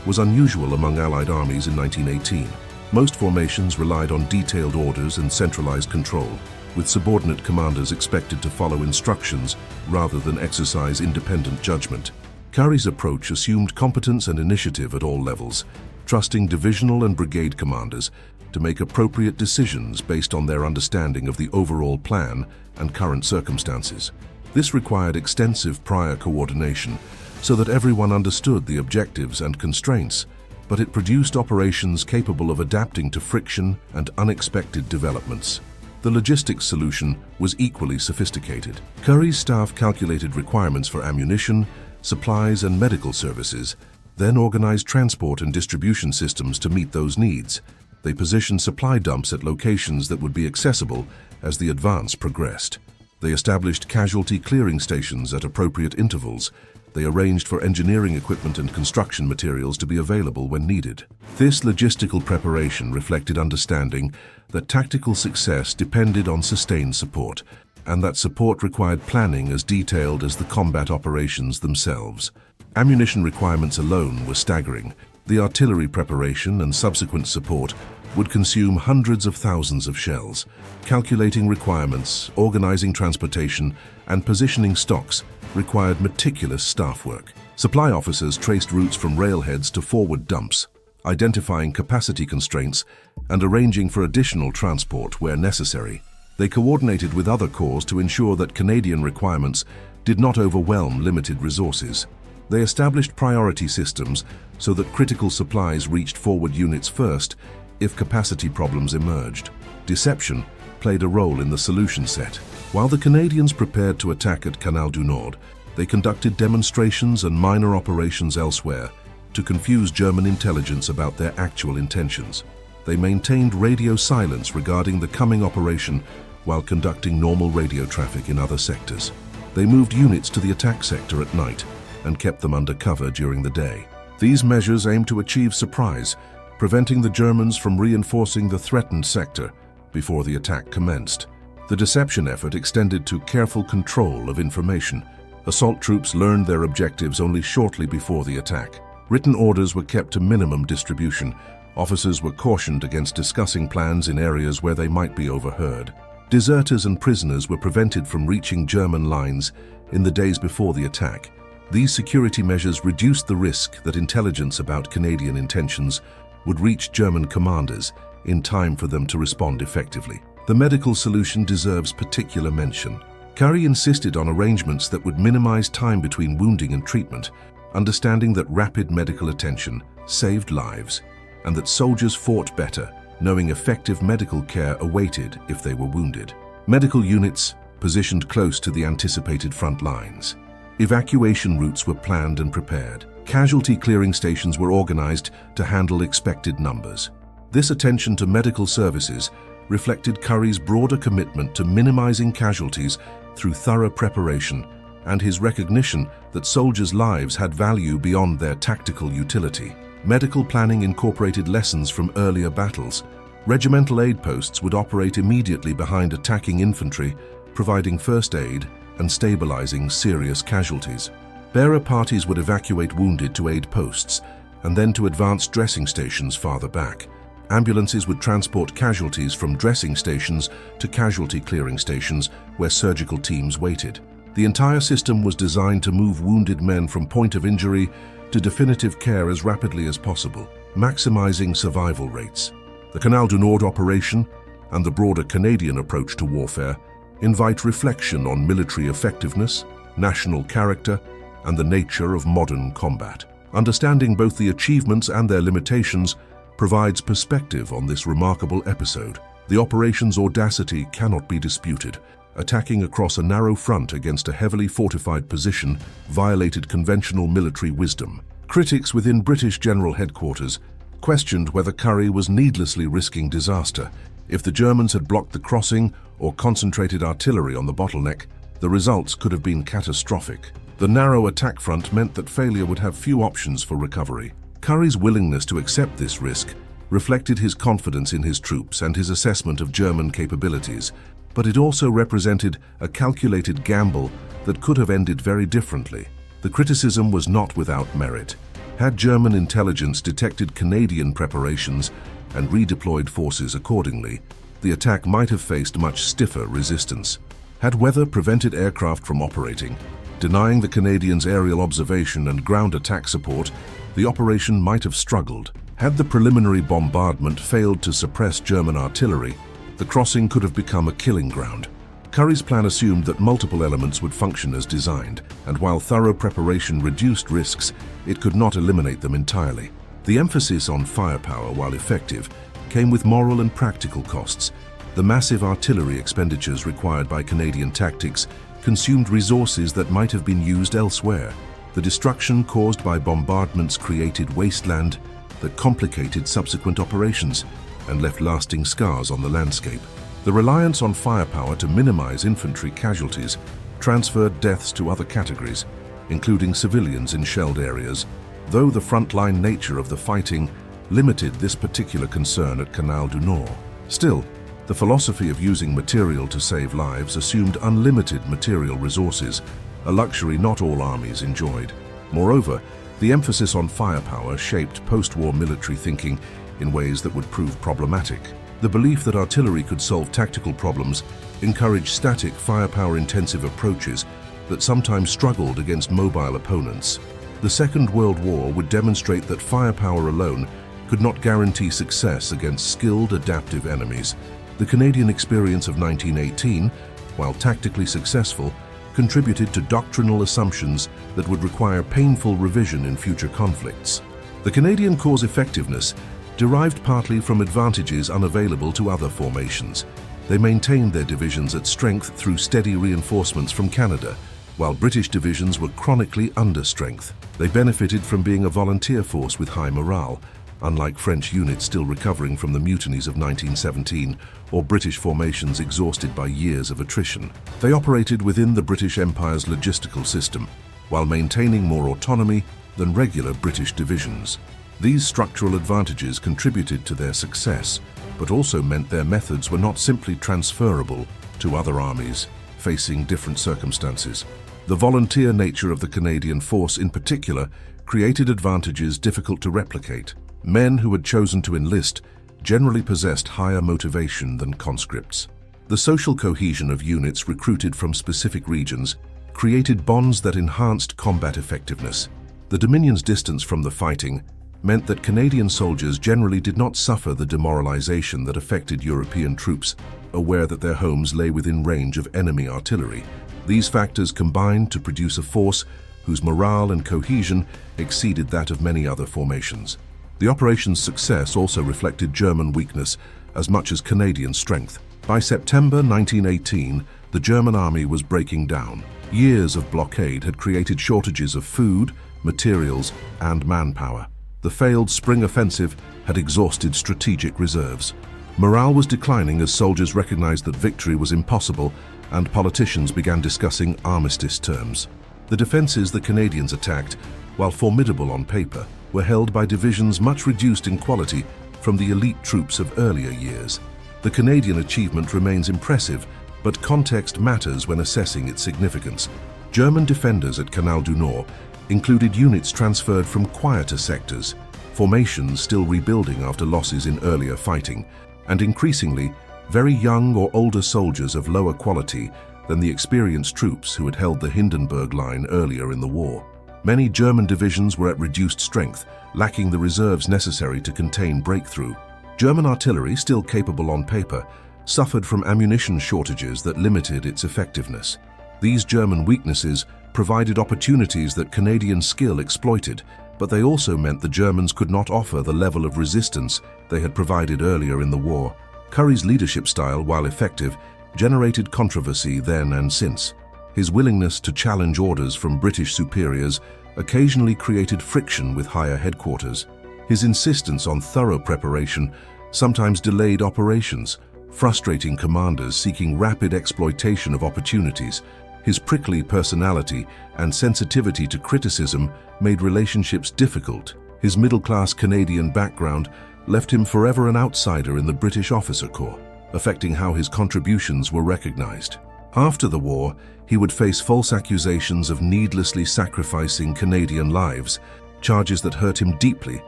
S1: was unusual among Allied armies in 1918. Most formations relied on detailed orders and centralized control, with subordinate commanders expected to follow instructions rather than exercise independent judgment. Currie's approach assumed competence and initiative at all levels, trusting divisional and brigade commanders to make appropriate decisions based on their understanding of the overall plan and current circumstances. This required extensive prior coordination so that everyone understood the objectives and constraints, but it produced operations capable of adapting to friction and unexpected developments. The logistics solution was equally sophisticated. Currie's staff calculated requirements for ammunition, supplies, and medical services, then organized transport and distribution systems to meet those needs. They positioned supply dumps at locations that would be accessible as the advance progressed. They established casualty clearing stations at appropriate intervals. They arranged for engineering equipment and construction materials to be available when needed. This logistical preparation reflected understanding that tactical success depended on sustained support, and that support required planning as detailed as the combat operations themselves. Ammunition requirements alone were staggering. The artillery preparation and subsequent support would consume hundreds of thousands of shells. Calculating requirements, organizing transportation, and positioning stocks required meticulous staff work. Supply officers traced routes from railheads to forward dumps, identifying capacity constraints and arranging for additional transport where necessary. They coordinated with other corps to ensure that Canadian requirements did not overwhelm limited resources. They established priority systems so that critical supplies reached forward units first if capacity problems emerged. Deception played a role in the solution set. While the Canadians prepared to attack at Canal du Nord, they conducted demonstrations and minor operations elsewhere to confuse German intelligence about their actual intentions. They maintained radio silence regarding the coming operation while conducting normal radio traffic in other sectors. They moved units to the attack sector at night and kept them under cover during the day. These measures aimed to achieve surprise, preventing the Germans from reinforcing the threatened sector before the attack commenced. The deception effort extended to careful control of information. Assault troops learned their objectives only shortly before the attack. Written orders were kept to minimum distribution. Officers were cautioned against discussing plans in areas where they might be overheard. Deserters and prisoners were prevented from reaching German lines in the days before the attack. These security measures reduced the risk that intelligence about Canadian intentions would reach German commanders in time for them to respond effectively. The medical solution deserves particular mention. Currie insisted on arrangements that would minimize time between wounding and treatment, understanding that rapid medical attention saved lives and that soldiers fought better, knowing effective medical care awaited if they were wounded. Medical units positioned close to the anticipated front lines. Evacuation routes were planned and prepared. Casualty clearing stations were organized to handle expected numbers. This attention to medical services reflected Currie's broader commitment to minimizing casualties through thorough preparation and his recognition that soldiers' lives had value beyond their tactical utility. Medical planning incorporated lessons from earlier battles. Regimental aid posts would operate immediately behind attacking infantry, providing first aid and stabilizing serious casualties. Bearer parties would evacuate wounded to aid posts and then to advanced dressing stations farther back. Ambulances would transport casualties from dressing stations to casualty clearing stations where surgical teams waited. The entire system was designed to move wounded men from point of injury to definitive care as rapidly as possible, maximizing survival rates. The Canal du Nord operation and the broader Canadian approach to warfare invite reflection on military effectiveness, national character, and the nature of modern combat. Understanding both the achievements and their limitations provides perspective on this remarkable episode. The operation's audacity cannot be disputed. Attacking across a narrow front against a heavily fortified position violated conventional military wisdom. Critics within British General Headquarters questioned whether Currie was needlessly risking disaster. If the Germans had blocked the crossing or concentrated artillery on the bottleneck, the results could have been catastrophic. The narrow attack front meant that failure would have few options for recovery. Currie's willingness to accept this risk reflected his confidence in his troops and his assessment of German capabilities, but it also represented a calculated gamble that could have ended very differently. The criticism was not without merit. Had German intelligence detected Canadian preparations and redeployed forces accordingly, the attack might have faced much stiffer resistance. Had weather prevented aircraft from operating, denying the Canadians aerial observation and ground attack support, the operation might have struggled. Had the preliminary bombardment failed to suppress German artillery, the crossing could have become a killing ground. Currie's plan assumed that multiple elements would function as designed, and while thorough preparation reduced risks, it could not eliminate them entirely. The emphasis on firepower, while effective, came with moral and practical costs. The massive artillery expenditures required by Canadian tactics consumed resources that might have been used elsewhere. The destruction caused by bombardments created wasteland that complicated subsequent operations and left lasting scars on the landscape. The reliance on firepower to minimize infantry casualties transferred deaths to other categories, including civilians in shelled areas, though the frontline nature of the fighting limited this particular concern at Canal du Nord. Still, the philosophy of using material to save lives assumed unlimited material resources, a luxury not all armies enjoyed. Moreover, the emphasis on firepower shaped post-war military thinking in ways that would prove problematic. The belief that artillery could solve tactical problems encouraged static, firepower-intensive approaches that sometimes struggled against mobile opponents. The Second World War would demonstrate that firepower alone could not guarantee success against skilled, adaptive enemies. The Canadian experience of 1918, while tactically successful, contributed to doctrinal assumptions that would require painful revision in future conflicts. The Canadian Corps' effectiveness derived partly from advantages unavailable to other formations. They maintained their divisions at strength through steady reinforcements from Canada, while British divisions were chronically under strength. They benefited from being a volunteer force with high morale, unlike French units still recovering from the mutinies of 1917 or British formations exhausted by years of attrition. They operated within the British Empire's logistical system, while maintaining more autonomy than regular British divisions. These structural advantages contributed to their success, but also meant their methods were not simply transferable to other armies facing different circumstances. The volunteer nature of the Canadian force in particular created advantages difficult to replicate. Men who had chosen to enlist generally possessed higher motivation than conscripts. The social cohesion of units recruited from specific regions created bonds that enhanced combat effectiveness. The Dominion's distance from the fighting meant that Canadian soldiers generally did not suffer the demoralization that affected European troops, aware that their homes lay within range of enemy artillery. These factors combined to produce a force whose morale and cohesion exceeded that of many other formations. The operation's success also reflected German weakness as much as Canadian strength. By September 1918, the German army was breaking down. Years of blockade had created shortages of food, materials, and manpower. The failed spring offensive had exhausted strategic reserves. Morale was declining as soldiers recognized that victory was impossible, and politicians began discussing armistice terms. The defenses the Canadians attacked, while formidable on paper, were held by divisions much reduced in quality from the elite troops of earlier years. The Canadian achievement remains impressive, but context matters when assessing its significance. German defenders at Canal du Nord included units transferred from quieter sectors, formations still rebuilding after losses in earlier fighting, and increasingly, very young or older soldiers of lower quality than the experienced troops who had held the Hindenburg Line earlier in the war. Many German divisions were at reduced strength, lacking the reserves necessary to contain breakthrough. German artillery, still capable on paper, suffered from ammunition shortages that limited its effectiveness. These German weaknesses provided opportunities that Canadian skill exploited, but they also meant the Germans could not offer the level of resistance they had provided earlier in the war. Currie's leadership style, while effective, generated controversy then and since. His willingness to challenge orders from British superiors occasionally created friction with higher headquarters. His insistence on thorough preparation sometimes delayed operations, frustrating commanders seeking rapid exploitation of opportunities. His prickly personality and sensitivity to criticism made relationships difficult. His middle-class Canadian background left him forever an outsider in the British officer corps, affecting how his contributions were recognized. After the war, he would face false accusations of needlessly sacrificing Canadian lives, charges that hurt him deeply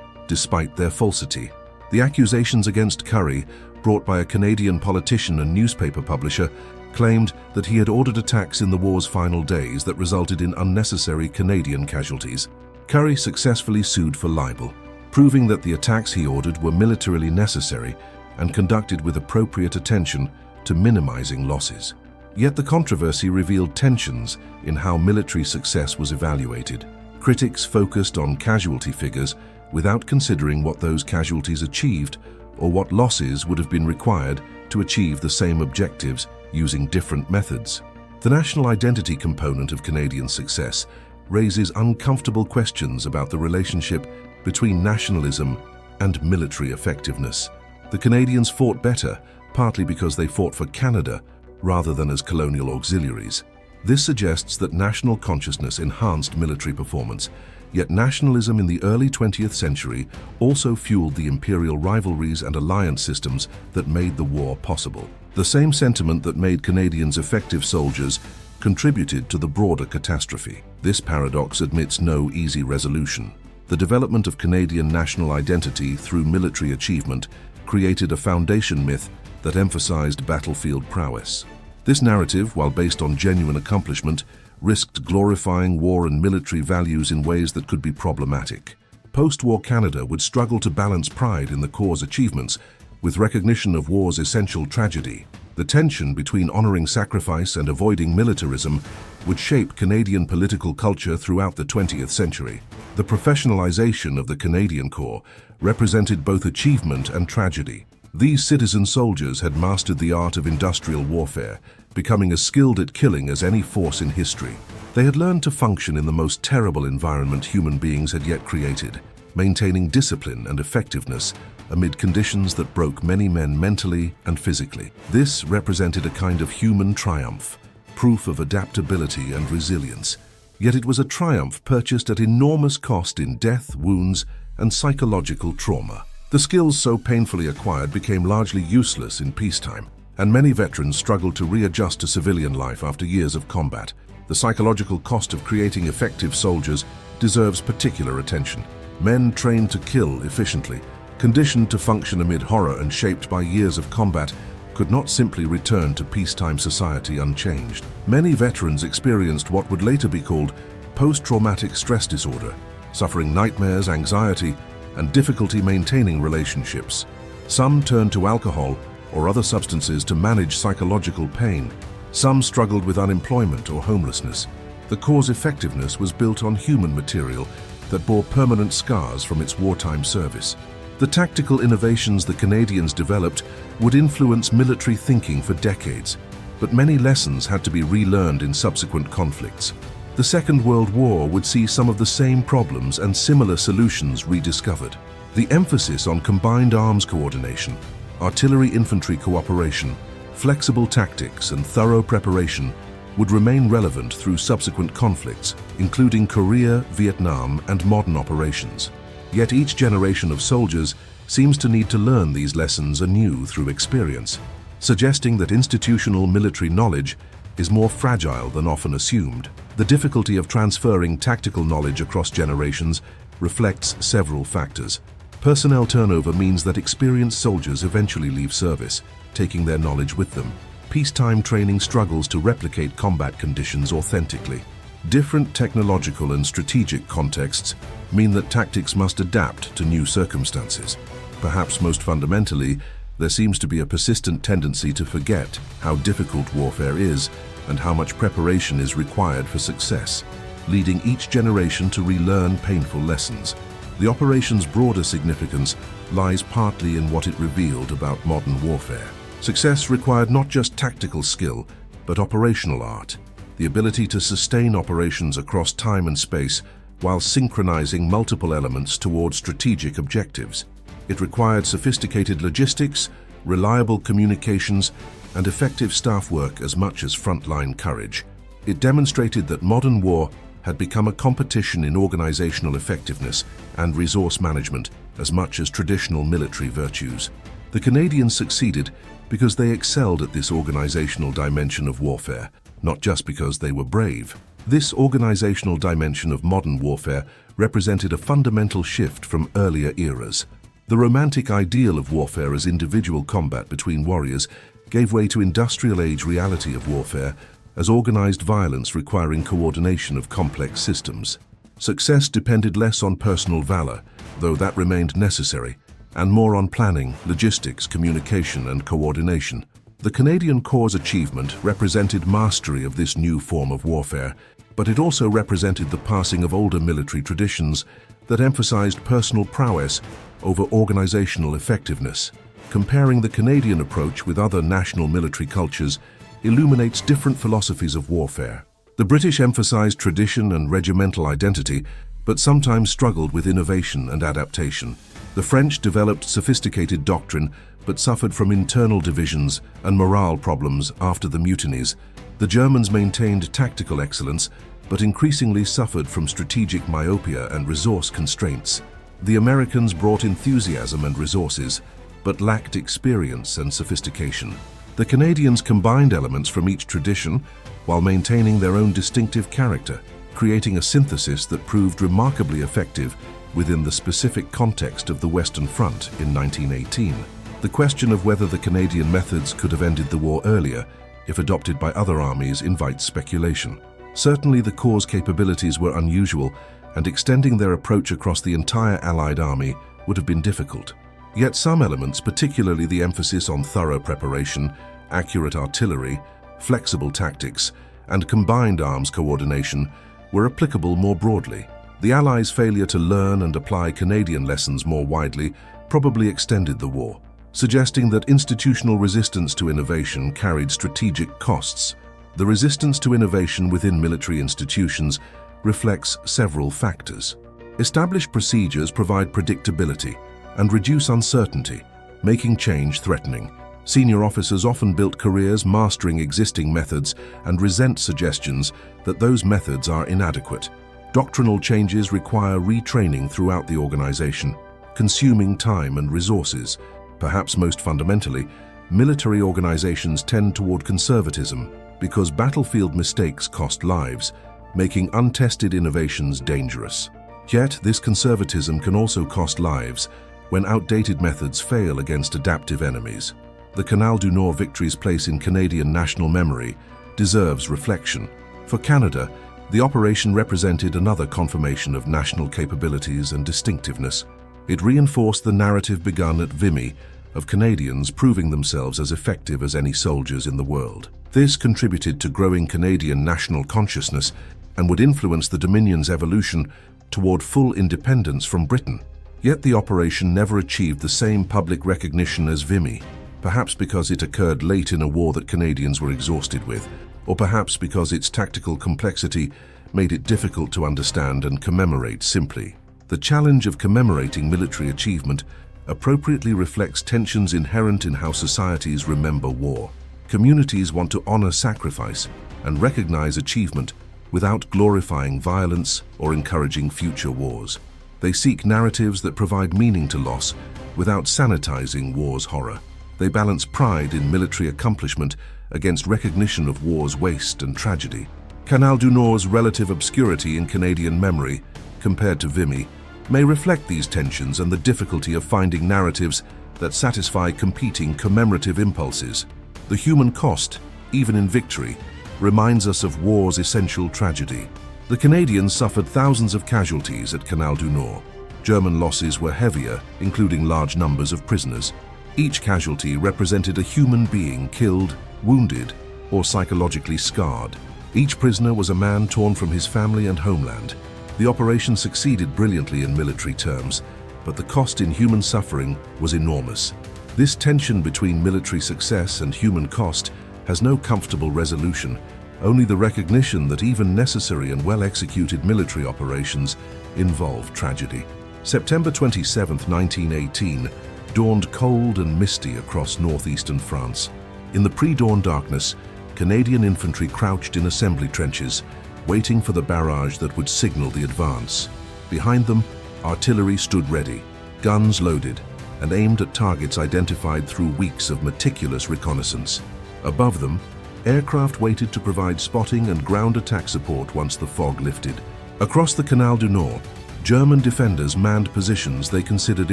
S1: despite their falsity. The accusations against Currie, brought by a Canadian politician and newspaper publisher, claimed that he had ordered attacks in the war's final days that resulted in unnecessary Canadian casualties. Currie successfully sued for libel, proving that the attacks he ordered were militarily necessary and conducted with appropriate attention to minimizing losses. Yet the controversy revealed tensions in how military success was evaluated. Critics focused on casualty figures without considering what those casualties achieved or what losses would have been required to achieve the same objectives using different methods. The national identity component of Canadian success raises uncomfortable questions about the relationship between nationalism and military effectiveness. The Canadians fought better, partly because they fought for Canada rather than as colonial auxiliaries. This suggests that national consciousness enhanced military performance, yet nationalism in the early 20th century also fueled the imperial rivalries and alliance systems that made the war possible. The same sentiment that made Canadians effective soldiers contributed to the broader catastrophe. This paradox admits no easy resolution. The development of Canadian national identity through military achievement created a foundation myth that emphasized battlefield prowess. This narrative, while based on genuine accomplishment, risked glorifying war and military values in ways that could be problematic. Post-war Canada would struggle to balance pride in the Corps' achievements with recognition of war's essential tragedy. The tension between honoring sacrifice and avoiding militarism would shape Canadian political culture throughout the 20th century. The professionalization of the Canadian Corps represented both achievement and tragedy. These citizen soldiers had mastered the art of industrial warfare, becoming as skilled at killing as any force in history. They had learned to function in the most terrible environment human beings had yet created, maintaining discipline and effectiveness amid conditions that broke many men mentally and physically. This represented a kind of human triumph, proof of adaptability and resilience. Yet it was a triumph purchased at enormous cost in death, wounds, and psychological trauma. The skills so painfully acquired became largely useless in peacetime, and many veterans struggled to readjust to civilian life after years of combat. The psychological cost of creating effective soldiers deserves particular attention. Men trained to kill efficiently, conditioned to function amid horror and shaped by years of combat, could not simply return to peacetime society unchanged. Many veterans experienced what would later be called post-traumatic stress disorder, suffering nightmares, anxiety, and difficulty maintaining relationships. Some turned to alcohol or other substances to manage psychological pain. Some struggled with unemployment or homelessness. The Corps' effectiveness was built on human material that bore permanent scars from its wartime service. The tactical innovations the Canadians developed would influence military thinking for decades, but many lessons had to be relearned in subsequent conflicts. The Second World War would see some of the same problems and similar solutions rediscovered. The emphasis on combined arms coordination, artillery-infantry cooperation, flexible tactics, and thorough preparation would remain relevant through subsequent conflicts, including Korea, Vietnam, and modern operations. Yet each generation of soldiers seems to need to learn these lessons anew through experience, suggesting that institutional military knowledge is more fragile than often assumed. The difficulty of transferring tactical knowledge across generations reflects several factors. Personnel turnover means that experienced soldiers eventually leave service, taking their knowledge with them. Peacetime training struggles to replicate combat conditions authentically. Different technological and strategic contexts mean that tactics must adapt to new circumstances. Perhaps most fundamentally, there seems to be a persistent tendency to forget how difficult warfare is and how much preparation is required for success, leading each generation to relearn painful lessons. The operation's broader significance lies partly in what it revealed about modern warfare. Success required not just tactical skill, but operational art, the ability to sustain operations across time and space while synchronizing multiple elements toward strategic objectives. It required sophisticated logistics, reliable communications, and effective staff work as much as frontline courage. It demonstrated that modern war had become a competition in organizational effectiveness and resource management as much as traditional military virtues. The Canadians succeeded because they excelled at this organizational dimension of warfare, not just because they were brave. This organizational dimension of modern warfare represented a fundamental shift from earlier eras. The romantic ideal of warfare as individual combat between warriors gave way to industrial-age reality of warfare as organized violence requiring coordination of complex systems. Success depended less on personal valor, though that remained necessary, and more on planning, logistics, communication, and coordination. The Canadian Corps' achievement represented mastery of this new form of warfare, but it also represented the passing of older military traditions that emphasized personal prowess over organizational effectiveness. Comparing the Canadian approach with other national military cultures illuminates different philosophies of warfare. The British emphasized tradition and regimental identity, but sometimes struggled with innovation and adaptation. The French developed sophisticated doctrine, but suffered from internal divisions and morale problems after the mutinies. The Germans maintained tactical excellence, but increasingly suffered from strategic myopia and resource constraints. The Americans brought enthusiasm and resources, but lacked experience and sophistication. The Canadians combined elements from each tradition while maintaining their own distinctive character, creating a synthesis that proved remarkably effective within the specific context of the Western Front in 1918. The question of whether the Canadian methods could have ended the war earlier, if adopted by other armies, invites speculation. Certainly the Corps' capabilities were unusual, and extending their approach across the entire Allied army would have been difficult. Yet some elements, particularly the emphasis on thorough preparation, accurate artillery, flexible tactics, and combined arms coordination, were applicable more broadly. The Allies' failure to learn and apply Canadian lessons more widely probably extended the war, suggesting that institutional resistance to innovation carried strategic costs. The resistance to innovation within military institutions reflects several factors. Established procedures provide predictability and reduce uncertainty, making change threatening. Senior officers often built careers mastering existing methods and resent suggestions that those methods are inadequate. Doctrinal changes require retraining throughout the organization, consuming time and resources. Perhaps most fundamentally, military organizations tend toward conservatism because battlefield mistakes cost lives, making untested innovations dangerous. Yet, this conservatism can also cost lives when outdated methods fail against adaptive enemies. The Canal du Nord victory's place in Canadian national memory deserves reflection. For Canada, the operation represented another confirmation of national capabilities and distinctiveness. It reinforced the narrative begun at Vimy of Canadians proving themselves as effective as any soldiers in the world. This contributed to growing Canadian national consciousness and would influence the Dominion's evolution toward full independence from Britain. Yet the operation never achieved the same public recognition as Vimy, perhaps because it occurred late in a war that Canadians were exhausted with, or perhaps because its tactical complexity made it difficult to understand and commemorate simply. The challenge of commemorating military achievement appropriately reflects tensions inherent in how societies remember war. Communities want to honor sacrifice and recognize achievement without glorifying violence or encouraging future wars. They seek narratives that provide meaning to loss without sanitizing war's horror. They balance pride in military accomplishment against recognition of war's waste and tragedy. Canal du Nord's relative obscurity in Canadian memory, compared to Vimy, may reflect these tensions and the difficulty of finding narratives that satisfy competing commemorative impulses. The human cost, even in victory, reminds us of war's essential tragedy. The Canadians suffered thousands of casualties at Canal du Nord. German losses were heavier, including large numbers of prisoners. Each casualty represented a human being killed, wounded, or psychologically scarred. Each prisoner was a man torn from his family and homeland. The operation succeeded brilliantly in military terms, but the cost in human suffering was enormous. This tension between military success and human cost has no comfortable resolution, only the recognition that even necessary and well-executed military operations involve tragedy. September 27, 1918, dawned cold and misty across northeastern France. In the pre-dawn darkness, Canadian infantry crouched in assembly trenches, waiting for the barrage that would signal the advance. Behind them, artillery stood ready, guns loaded, and aimed at targets identified through weeks of meticulous reconnaissance. Above them, aircraft waited to provide spotting and ground attack support once the fog lifted. Across the Canal du Nord, German defenders manned positions they considered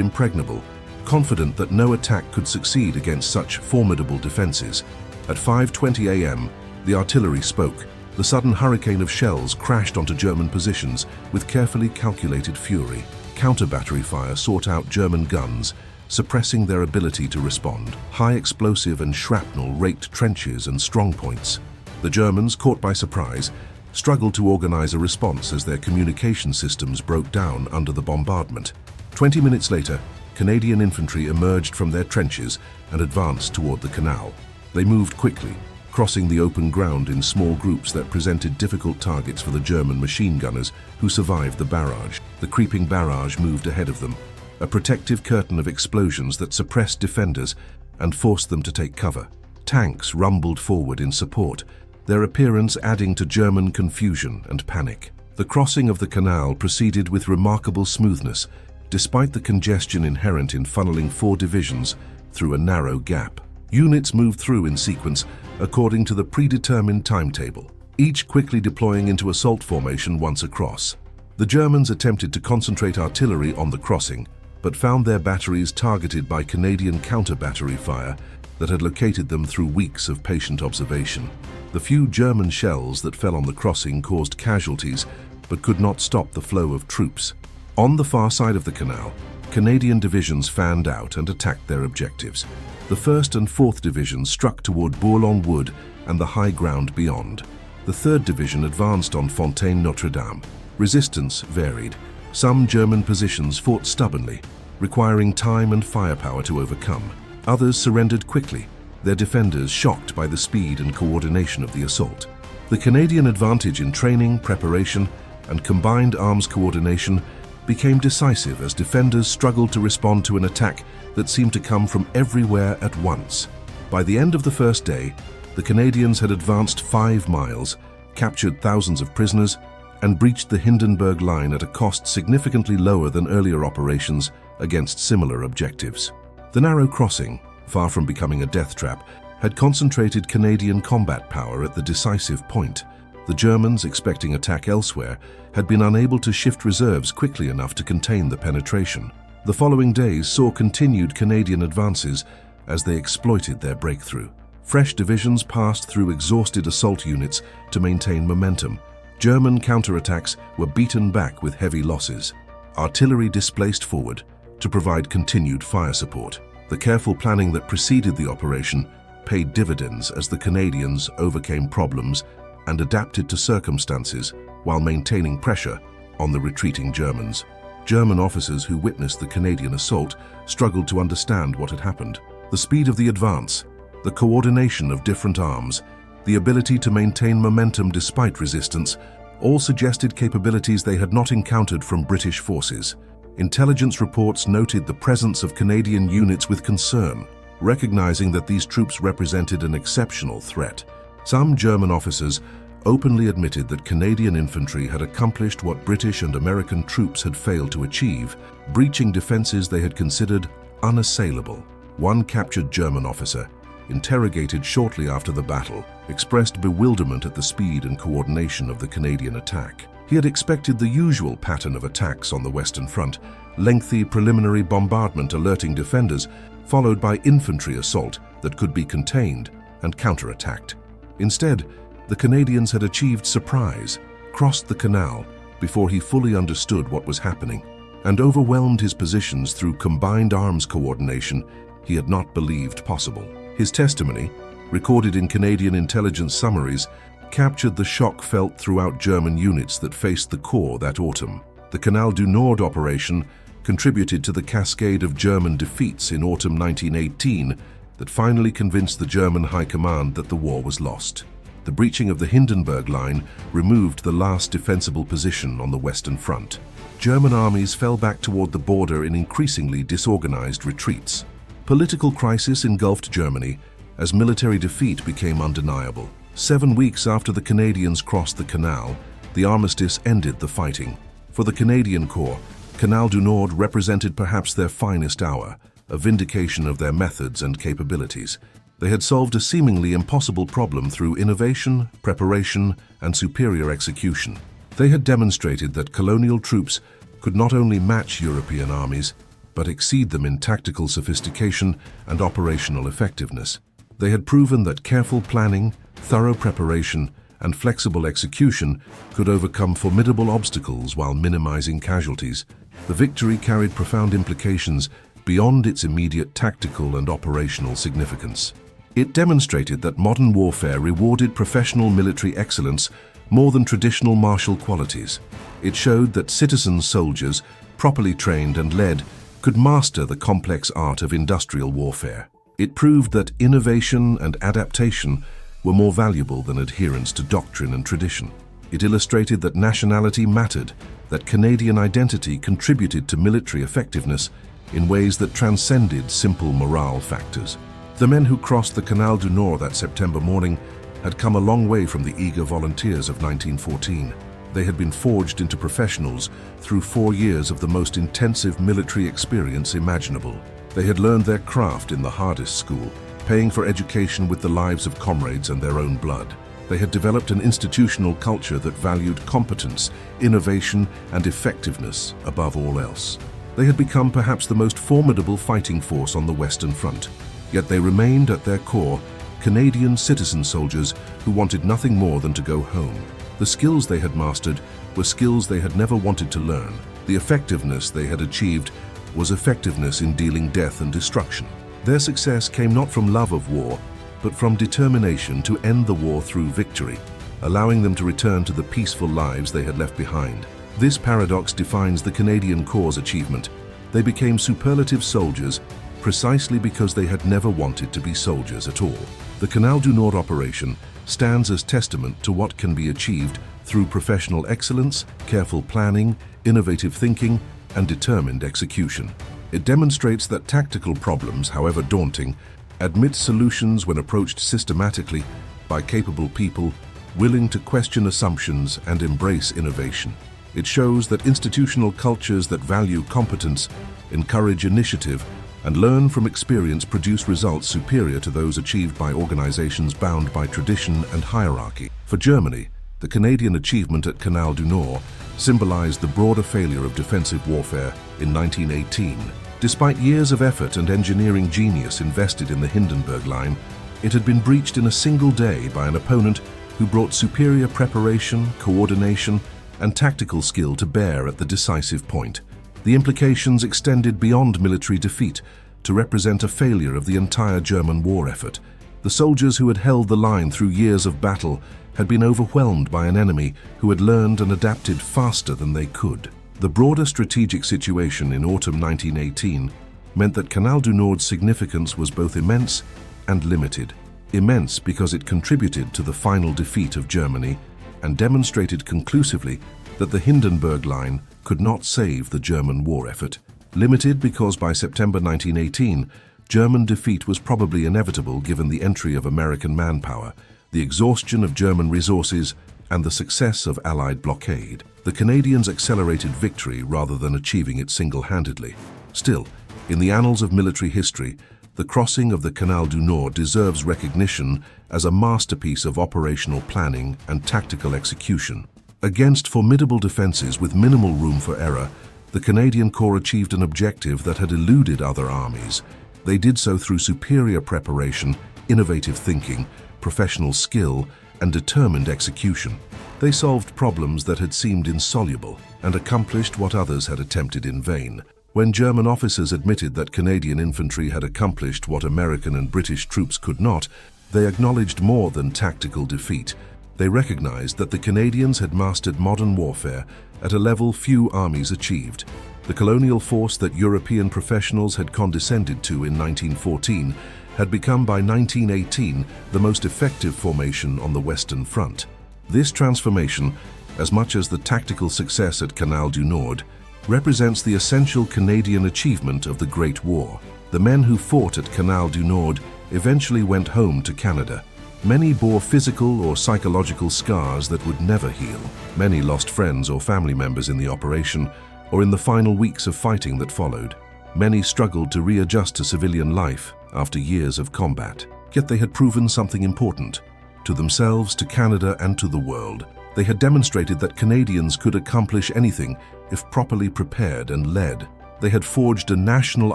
S1: impregnable, confident that no attack could succeed against such formidable defenses. At 5:20 a.m., the artillery spoke. The sudden hurricane of shells crashed onto German positions with carefully calculated fury. Counter-battery fire sought out German guns, suppressing their ability to respond. High explosive and shrapnel raked trenches and strongpoints. The Germans, caught by surprise, struggled to organize a response as their communication systems broke down under the bombardment. 20 minutes later, Canadian infantry emerged from their trenches and advanced toward the canal. They moved quickly, crossing the open ground in small groups that presented difficult targets for the German machine gunners who survived the barrage. The creeping barrage moved ahead of them, a protective curtain of explosions that suppressed defenders and forced them to take cover. Tanks rumbled forward in support, their appearance adding to German confusion and panic. The crossing of the canal proceeded with remarkable smoothness, despite the congestion inherent in funneling 4 divisions through a narrow gap. Units moved through in sequence according to the predetermined timetable, each quickly deploying into assault formation once across. The Germans attempted to concentrate artillery on the crossing, but found their batteries targeted by Canadian counter-battery fire that had located them through weeks of patient observation. The few German shells that fell on the crossing caused casualties, but could not stop the flow of troops. On the far side of the canal, Canadian divisions fanned out and attacked their objectives. The 1st and 4th Divisions struck toward Bourlon-Wood and the high ground beyond. The 3rd Division advanced on Fontaine-Notre-Dame. Resistance varied. Some German positions fought stubbornly, requiring time and firepower to overcome. Others surrendered quickly, their defenders shocked by the speed and coordination of the assault. The Canadian advantage in training, preparation, and combined arms coordination became decisive as defenders struggled to respond to an attack that seemed to come from everywhere at once. By the end of the first day, the Canadians had advanced 5 miles, captured thousands of prisoners, and breached the Hindenburg Line at a cost significantly lower than earlier operations against similar objectives. The narrow crossing, far from becoming a death trap, had concentrated Canadian combat power at the decisive point. The Germans, expecting attack elsewhere, had been unable to shift reserves quickly enough to contain the penetration. The following days saw continued Canadian advances as they exploited their breakthrough. Fresh divisions passed through exhausted assault units to maintain momentum. German counterattacks were beaten back with heavy losses. Artillery displaced forward to provide continued fire support. The careful planning that preceded the operation paid dividends as the Canadians overcame problems and adapted to circumstances while maintaining pressure on the retreating Germans. German officers who witnessed the Canadian assault struggled to understand what had happened. The speed of the advance, the coordination of different arms, the ability to maintain momentum despite resistance, all suggested capabilities they had not encountered from British forces. Intelligence reports noted the presence of Canadian units with concern, recognizing that these troops represented an exceptional threat. Some German officers openly admitted that Canadian infantry had accomplished what British and American troops had failed to achieve, breaching defenses they had considered unassailable. One captured German officer, interrogated shortly after the battle, expressed bewilderment at the speed and coordination of the Canadian attack. He had expected the usual pattern of attacks on the Western Front, lengthy preliminary bombardment alerting defenders, followed by infantry assault that could be contained and counterattacked. Instead, the Canadians had achieved surprise, crossed the canal before he fully understood what was happening, and overwhelmed his positions through combined arms coordination he had not believed possible. His testimony, recorded in Canadian intelligence summaries, captured the shock felt throughout German units that faced the Corps that autumn. The Canal du Nord operation contributed to the cascade of German defeats in autumn 1918 that finally convinced the German High Command that the war was lost. The breaching of the Hindenburg Line removed the last defensible position on the Western Front. German armies fell back toward the border in increasingly disorganized retreats. Political crisis engulfed Germany as military defeat became undeniable. 7 weeks after the Canadians crossed the canal, the armistice ended the fighting. For the Canadian Corps, Canal du Nord represented perhaps their finest hour, a vindication of their methods and capabilities. They had solved a seemingly impossible problem through innovation, preparation, and superior execution. They had demonstrated that colonial troops could not only match European armies, but exceed them in tactical sophistication and operational effectiveness. They had proven that careful planning, thorough preparation, and flexible execution could overcome formidable obstacles while minimizing casualties. The victory carried profound implications beyond its immediate tactical and operational significance. It demonstrated that modern warfare rewarded professional military excellence more than traditional martial qualities. It showed that citizen soldiers, properly trained and led, could master the complex art of industrial warfare. It proved that innovation and adaptation were more valuable than adherence to doctrine and tradition. It illustrated that nationality mattered, that Canadian identity contributed to military effectiveness in ways that transcended simple morale factors. The men who crossed the Canal du Nord that September morning had come a long way from the eager volunteers of 1914. They had been forged into professionals through 4 years of the most intensive military experience imaginable. They had learned their craft in the hardest school, paying for education with the lives of comrades and their own blood. They had developed an institutional culture that valued competence, innovation, and effectiveness above all else. They had become perhaps the most formidable fighting force on the Western Front. Yet they remained at their core Canadian citizen soldiers who wanted nothing more than to go home. The skills they had mastered were skills they had never wanted to learn. The effectiveness they had achieved was effectiveness in dealing death and destruction. Their success came not from love of war, but from determination to end the war through victory, allowing them to return to the peaceful lives they had left behind. This paradox defines the Canadian Corps' achievement. They became superlative soldiers precisely because they had never wanted to be soldiers at all. The Canal du Nord operation stands as testament to what can be achieved through professional excellence, careful planning, innovative thinking, and determined execution. It demonstrates that tactical problems, however daunting, admits solutions when approached systematically by capable people willing to question assumptions and embrace innovation. It shows that institutional cultures that value competence, encourage initiative, and learn from experience produce results superior to those achieved by organizations bound by tradition and hierarchy. For Germany, the Canadian achievement at Canal du Nord symbolized the broader failure of defensive warfare in 1918. Despite years of effort and engineering genius invested in the Hindenburg Line, it had been breached in a single day by an opponent who brought superior preparation, coordination, and tactical skill to bear at the decisive point. The implications extended beyond military defeat to represent a failure of the entire German war effort. The soldiers who had held the line through years of battle had been overwhelmed by an enemy who had learned and adapted faster than they could. The broader strategic situation in autumn 1918 meant that Canal du Nord's significance was both immense and limited. Immense because it contributed to the final defeat of Germany and demonstrated conclusively that the Hindenburg Line could not save the German war effort. Limited because by September 1918, German defeat was probably inevitable given the entry of American manpower, the exhaustion of German resources, and the success of Allied blockade. The Canadians accelerated victory rather than achieving it single-handedly. Still, in the annals of military history, the crossing of the Canal du Nord deserves recognition as a masterpiece of operational planning and tactical execution. Against formidable defenses with minimal room for error, the Canadian Corps achieved an objective that had eluded other armies. They did so through superior preparation, innovative thinking, professional skill, and determined execution. They solved problems that had seemed insoluble and accomplished what others had attempted in vain. When German officers admitted that Canadian infantry had accomplished what American and British troops could not, they acknowledged more than tactical defeat. They recognized that the Canadians had mastered modern warfare at a level few armies achieved. The colonial force that European professionals had condescended to in 1914 had become by 1918 the most effective formation on the Western Front. This transformation, as much as the tactical success at Canal du Nord, represents the essential Canadian achievement of the Great War. The men who fought at Canal du Nord eventually went home to Canada. Many bore physical or psychological scars that would never heal. Many lost friends or family members in the operation or in the final weeks of fighting that followed. Many struggled to readjust to civilian life after years of combat. Yet they had proven something important. To themselves, to Canada, and to the world. They had demonstrated that Canadians could accomplish anything if properly prepared and led. They had forged a national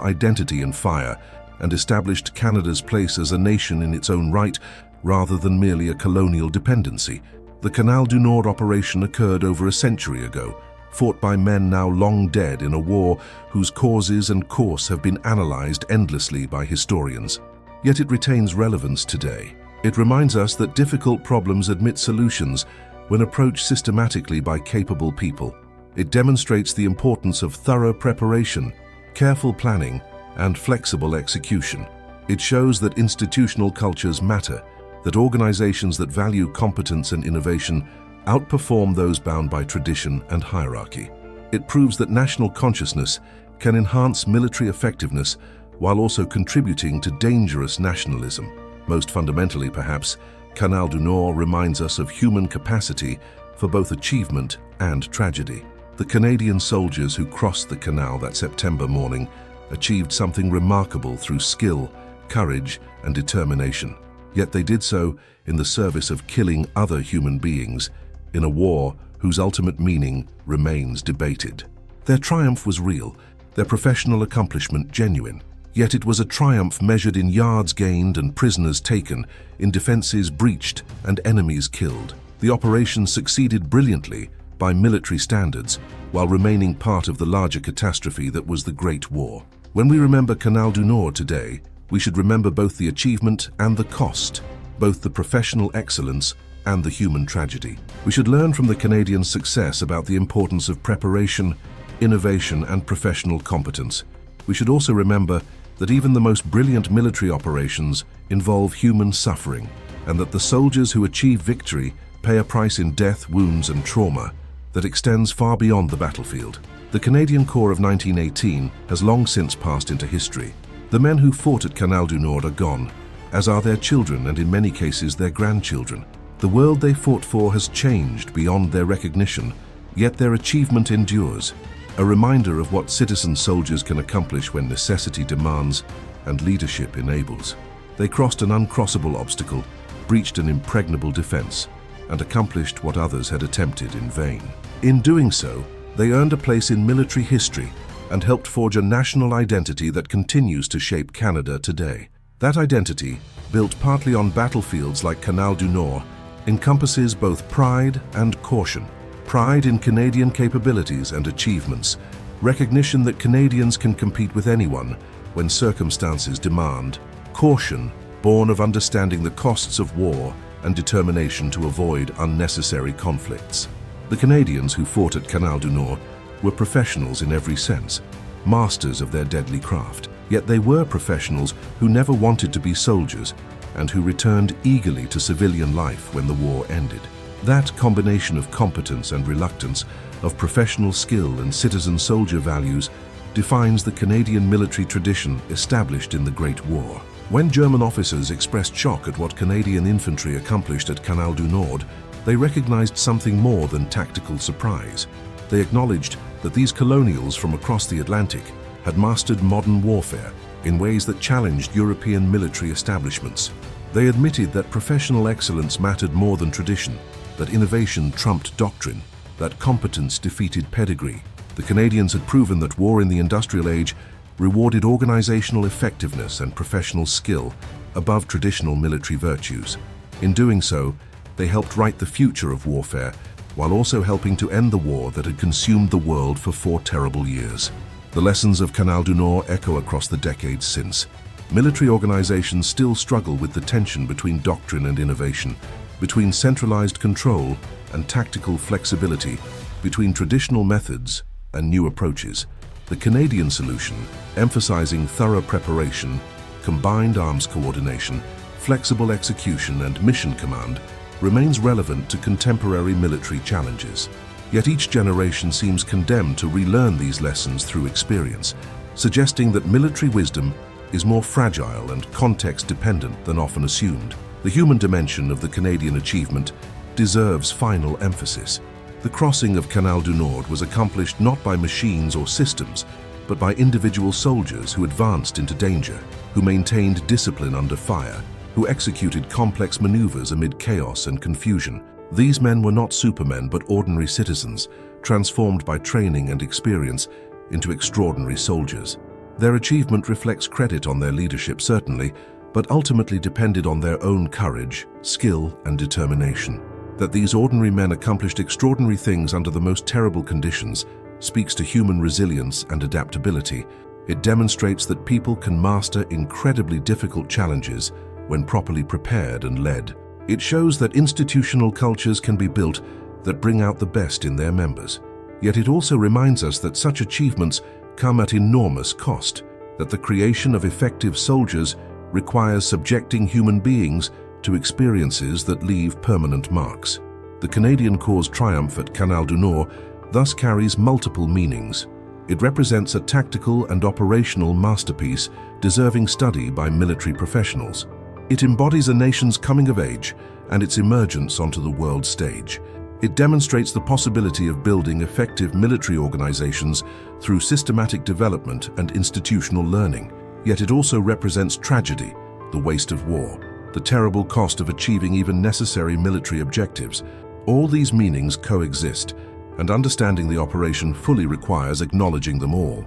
S1: identity in fire and established Canada's place as a nation in its own right rather than merely a colonial dependency. The Canal du Nord operation occurred over a century ago, fought by men now long dead in a war whose causes and course have been analyzed endlessly by historians. Yet it retains relevance today. It reminds us that difficult problems admit solutions when approached systematically by capable people. It demonstrates the importance of thorough preparation, careful planning, and flexible execution. It shows that institutional cultures matter, that organizations that value competence and innovation outperform those bound by tradition and hierarchy. It proves that national consciousness can enhance military effectiveness while also contributing to dangerous nationalism. Most fundamentally, perhaps, Canal du Nord reminds us of human capacity for both achievement and tragedy. The Canadian soldiers who crossed the canal that September morning achieved something remarkable through skill, courage, and determination. Yet they did so in the service of killing other human beings in a war whose ultimate meaning remains debated. Their triumph was real, their professional accomplishment genuine. Yet it was a triumph measured in yards gained and prisoners taken, in defenses breached and enemies killed. The operation succeeded brilliantly by military standards, while remaining part of the larger catastrophe that was the Great War. When we remember Canal du Nord today, we should remember both the achievement and the cost, both the professional excellence and the human tragedy. We should learn from the Canadians' success about the importance of preparation, innovation, and professional competence. We should also remember that even the most brilliant military operations involve human suffering, and that the soldiers who achieve victory pay a price in death, wounds, and trauma that extends far beyond the battlefield. The Canadian Corps of 1918 has long since passed into history. The men who fought at Canal du Nord are gone, as are their children and in many cases their grandchildren. The world they fought for has changed beyond their recognition, yet their achievement endures, a reminder of what citizen soldiers can accomplish when necessity demands and leadership enables. They crossed an uncrossable obstacle, breached an impregnable defense, and accomplished what others had attempted in vain. In doing so, they earned a place in military history and helped forge a national identity that continues to shape Canada today. That identity, built partly on battlefields like Canal du Nord, encompasses both pride and caution. Pride in Canadian capabilities and achievements, recognition that Canadians can compete with anyone when circumstances demand. Caution, born of understanding the costs of war and determination to avoid unnecessary conflicts. The Canadians who fought at Canal du Nord were professionals in every sense, masters of their deadly craft. Yet they were professionals who never wanted to be soldiers and who returned eagerly to civilian life when the war ended. That combination of competence and reluctance, of professional skill and citizen soldier values, defines the Canadian military tradition established in the Great War. When German officers expressed shock at what Canadian infantry accomplished at Canal du Nord, they recognized something more than tactical surprise. They acknowledged that these colonials from across the Atlantic had mastered modern warfare in ways that challenged European military establishments. They admitted that professional excellence mattered more than tradition, that innovation trumped doctrine, that competence defeated pedigree. The Canadians had proven that war in the industrial age rewarded organizational effectiveness and professional skill above traditional military virtues. In doing so, they helped write the future of warfare while also helping to end the war that had consumed the world for 4 terrible years. The lessons of Canal du Nord echo across the decades since. Military organizations still struggle with the tension between doctrine and innovation, between centralized control and tactical flexibility, between traditional methods and new approaches. The Canadian solution, emphasizing thorough preparation, combined arms coordination, flexible execution and mission command, remains relevant to contemporary military challenges. Yet each generation seems condemned to relearn these lessons through experience, suggesting that military wisdom is more fragile and context-dependent than often assumed. The human dimension of the Canadian achievement deserves final emphasis. The crossing of Canal du Nord was accomplished not by machines or systems, but by individual soldiers who advanced into danger, who maintained discipline under fire, who executed complex maneuvers amid chaos and confusion. These men were not supermen but ordinary citizens, transformed by training and experience into extraordinary soldiers. Their achievement reflects credit on their leadership, certainly, but ultimately depended on their own courage, skill, and determination. That these ordinary men accomplished extraordinary things under the most terrible conditions speaks to human resilience and adaptability. It demonstrates that people can master incredibly difficult challenges when properly prepared and led. It shows that institutional cultures can be built that bring out the best in their members. Yet it also reminds us that such achievements come at enormous cost, that the creation of effective soldiers requires subjecting human beings to experiences that leave permanent marks. The Canadian Corps' triumph at Canal du Nord thus carries multiple meanings. It represents a tactical and operational masterpiece deserving study by military professionals. It embodies a nation's coming of age and its emergence onto the world stage. It demonstrates the possibility of building effective military organizations through systematic development and institutional learning. Yet it also represents tragedy, the waste of war, the terrible cost of achieving even necessary military objectives. All these meanings coexist, and understanding the operation fully requires acknowledging them all.